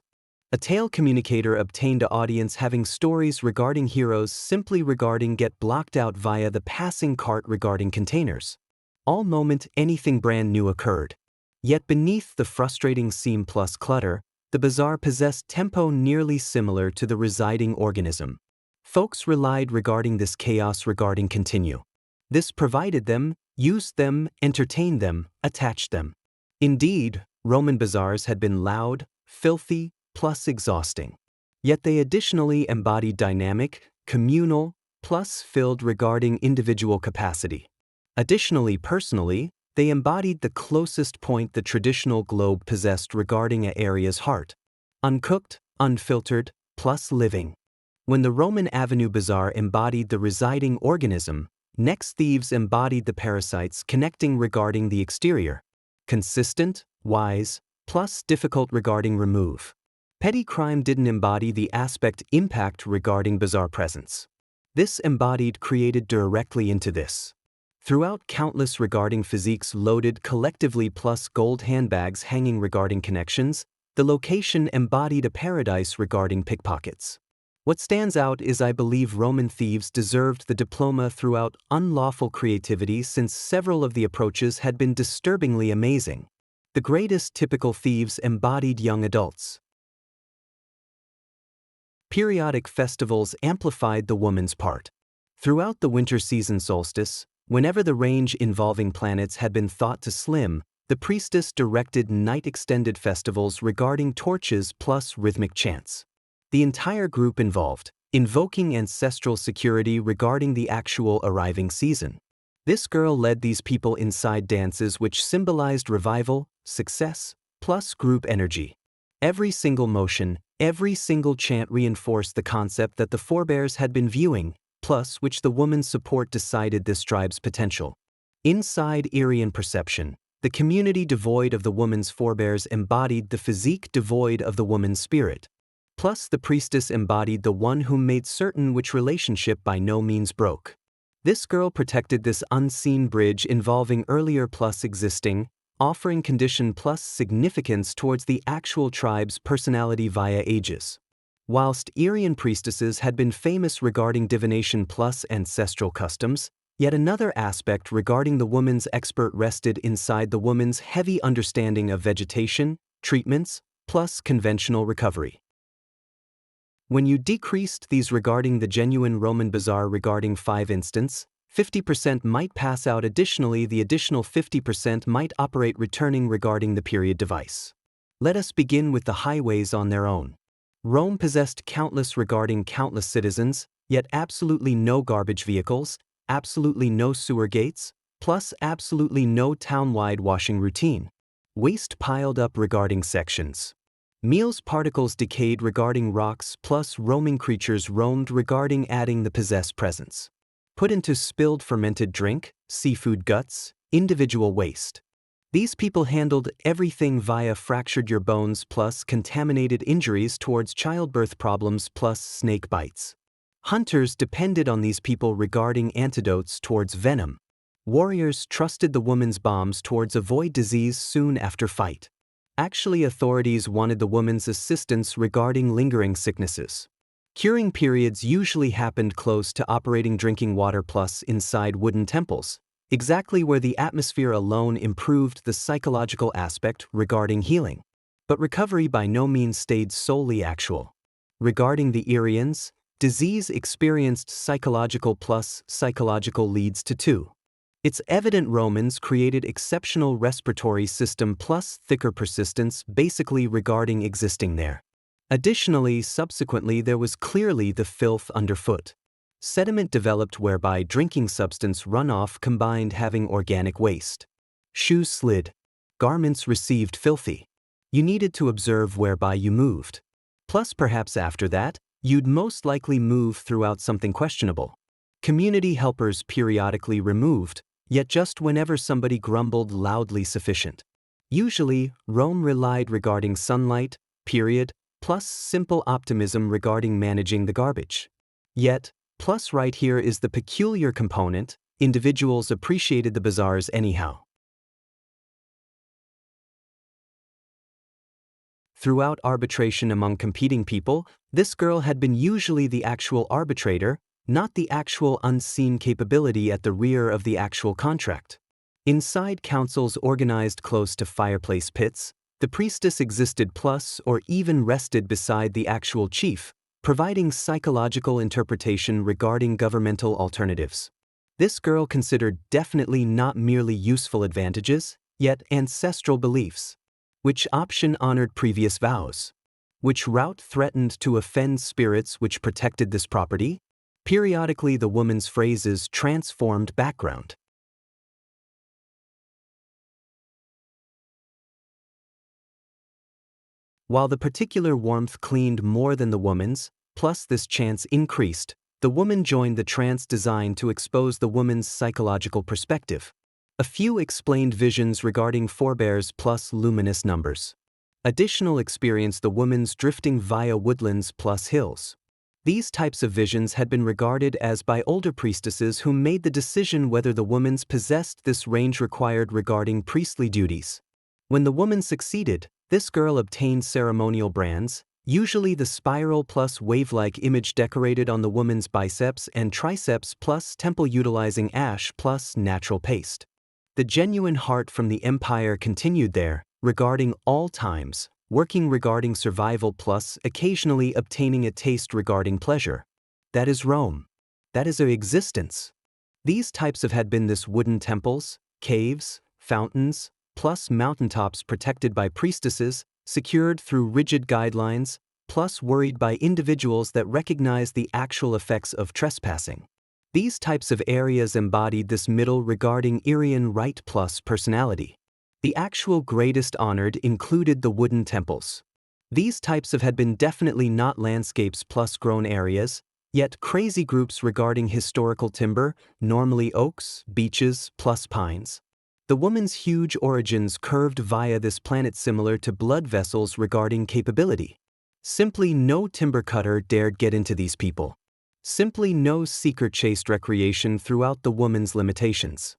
A tale communicator obtained an audience having stories regarding heroes simply regarding get blocked out via the passing cart regarding containers. All moment anything brand new occurred. Yet beneath the frustrating seam plus clutter, the bazaar possessed tempo nearly similar to the residing organism. Folks relied regarding this chaos regarding continue. This provided them, used them, entertained them, attached them. Indeed, Roman bazaars had been loud, filthy, plus exhausting. Yet they additionally embodied dynamic, communal, plus filled regarding individual capacity. Additionally, personally, they embodied the closest point the traditional globe possessed regarding an area's heart. Uncooked, unfiltered, plus living. When the Roman Avenue Bazaar embodied the residing organism, next thieves embodied the parasites connecting regarding the exterior. Consistent, wise, plus difficult regarding remove. Petty crime didn't embody the aspect impact regarding bizarre presence. This embodied created directly into this. Throughout countless regarding physiques loaded collectively plus gold handbags hanging regarding connections, the location embodied a paradise regarding pickpockets. What stands out is I believe Roman thieves deserved the diploma throughout unlawful creativity since several of the approaches had been disturbingly amazing. The greatest typical thieves embodied young adults. Periodic festivals amplified the woman's part. Throughout the winter season solstice, whenever the range involving planets had been thought to slim, the priestess directed night-extended festivals regarding torches plus rhythmic chants. The entire group involved, invoking ancestral security regarding the actual arriving season. This girl led these people inside dances which symbolized revival, success, plus group energy. Every single motion, every single chant reinforced the concept that the forebears had been viewing, plus which the woman's support decided this tribe's potential. Inside Irian perception, the community devoid of the woman's forebears embodied the physique devoid of the woman's spirit. Plus the priestess embodied the one whom made certain which relationship by no means broke. This girl protected this unseen bridge involving earlier plus existing, offering condition plus significance towards the actual tribe's personality via ages. Whilst Irian priestesses had been famous regarding divination plus ancestral customs, yet another aspect regarding the woman's expert rested inside the woman's heavy understanding of vegetation, treatments, plus conventional recovery. When you decreased these regarding the genuine Roman bazaar regarding 5 instants, 50% might pass out. Additionally, the additional 50% might operate returning regarding the period device. Let us begin with the highways on their own. Rome possessed countless regarding countless citizens, yet absolutely no garbage vehicles, absolutely no sewer gates, plus absolutely no town-wide washing routine. Waste piled up regarding sections. Meals particles decayed regarding rocks plus roaming creatures roamed regarding adding the possessed presence. Put into spilled fermented drink, seafood guts, individual waste. These people handled everything via fractured your bones plus contaminated injuries towards childbirth problems plus snake bites. Hunters depended on these people regarding antidotes towards venom. Warriors trusted the woman's bombs towards avoid disease soon after fight. Actually, authorities wanted the woman's assistance regarding lingering sicknesses. Curing periods usually happened close to operating drinking water plus inside wooden temples, exactly where the atmosphere alone improved the psychological aspect regarding healing. But recovery by no means stayed solely actual. Regarding the Irians, disease experienced psychological plus psychological leads to 2. It's evident Romans created exceptional respiratory system plus thicker persistence basically regarding existing there. Additionally, subsequently there was clearly the filth underfoot. Sediment developed whereby drinking substance runoff combined having organic waste. Shoes slid. Garments received filthy. You needed to observe whereby you moved. Plus perhaps after that, you'd most likely move throughout something questionable. Community helpers periodically removed, yet just whenever somebody grumbled loudly sufficient. Usually, Rome relied regarding sunlight, period, plus simple optimism regarding managing the garbage. Yet, plus right here is the peculiar component, individuals appreciated the bazaars anyhow. Throughout arbitration among competing people, this girl had been usually the actual arbitrator, not the actual unseen capability at the rear of the actual contract. Inside councils organized close to fireplace pits, the priestess existed plus or even rested beside the actual chief, providing psychological interpretation regarding governmental alternatives. This girl considered definitely not merely useful advantages, yet ancestral beliefs. Which option honored previous vows? Which route threatened to offend spirits which protected this property? Periodically the woman's phrases transformed background. While the particular warmth cleaned more than the woman's, plus this chance increased, the woman joined the trance designed to expose the woman's psychological perspective. A few explained visions regarding forebears plus luminous numbers. Additional experience the woman's drifting via woodlands plus hills. These types of visions had been regarded as by older priestesses who made the decision whether the woman's possessed this range required regarding priestly duties. When the woman succeeded, this girl obtained ceremonial brands, usually the spiral plus wave-like image decorated on the woman's biceps and triceps plus temple utilizing ash plus natural paste. The genuine heart from the empire continued there, regarding all times, working regarding survival plus occasionally obtaining a taste regarding pleasure. That is Rome. That is her existence. These types had been this wooden temples, caves, fountains, plus mountaintops protected by priestesses, secured through rigid guidelines, plus worried by individuals that recognize the actual effects of trespassing. These types of areas embodied this middle regarding Aryan right plus personality. The actual greatest honored included the wooden temples. These types had been definitely not landscapes plus grown areas, yet crazy groups regarding historical timber, normally oaks, beeches plus pines. The woman's huge origins curved via this planet similar to blood vessels regarding capability. Simply no timber cutter dared get into these people. Simply no seeker chased recreation throughout the woman's limitations.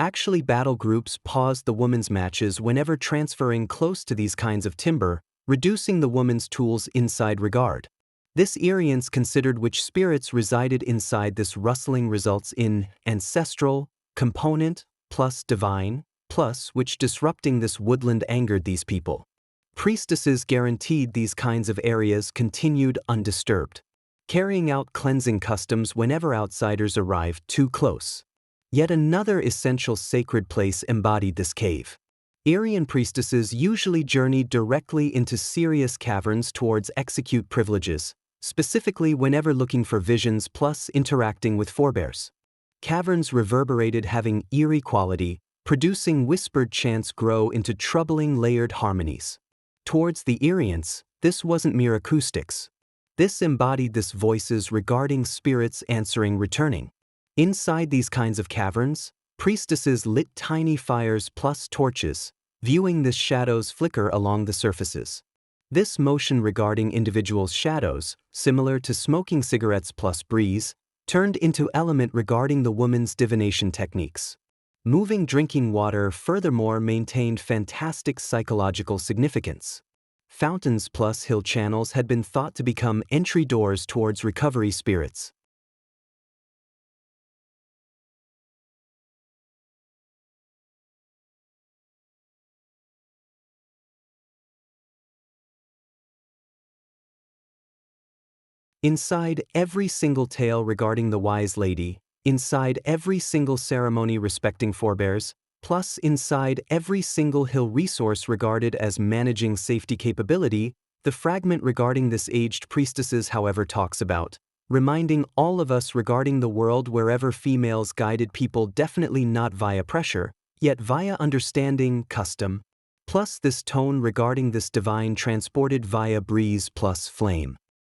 Actually, battle groups paused the woman's matches whenever transferring close to these kinds of timber, reducing the woman's tools inside regard. This Arians considered which spirits resided inside this rustling results in ancestral, component, plus divine, plus which disrupting this woodland angered these people. Priestesses guaranteed these kinds of areas continued undisturbed, carrying out cleansing customs whenever outsiders arrived too close. Yet another essential sacred place embodied this cave. Aryan priestesses usually journeyed directly into serious caverns towards execute privileges, specifically whenever looking for visions plus interacting with forebears. Caverns reverberated having eerie quality, producing whispered chants grow into troubling layered harmonies. Towards the Aryans, this wasn't mere acoustics. This embodied this voices regarding spirits answering returning. Inside these kinds of caverns, priestesses lit tiny fires plus torches, viewing the shadows flicker along the surfaces. This motion regarding individuals' shadows, similar to smoking cigarettes plus breeze, turned into element regarding the woman's divination techniques. Moving drinking water furthermore maintained fantastic psychological significance. Fountains plus hill channels had been thought to become entry doors towards recovery spirits. Inside every single tale regarding the wise lady, inside every single ceremony respecting forebears, plus inside every single hill resource regarded as managing safety capability, the fragment regarding this aged priestesses however talks about, reminding all of us regarding the world wherever females guided people definitely not via pressure, yet via understanding, custom, plus this tone regarding this divine transported via breeze plus flame.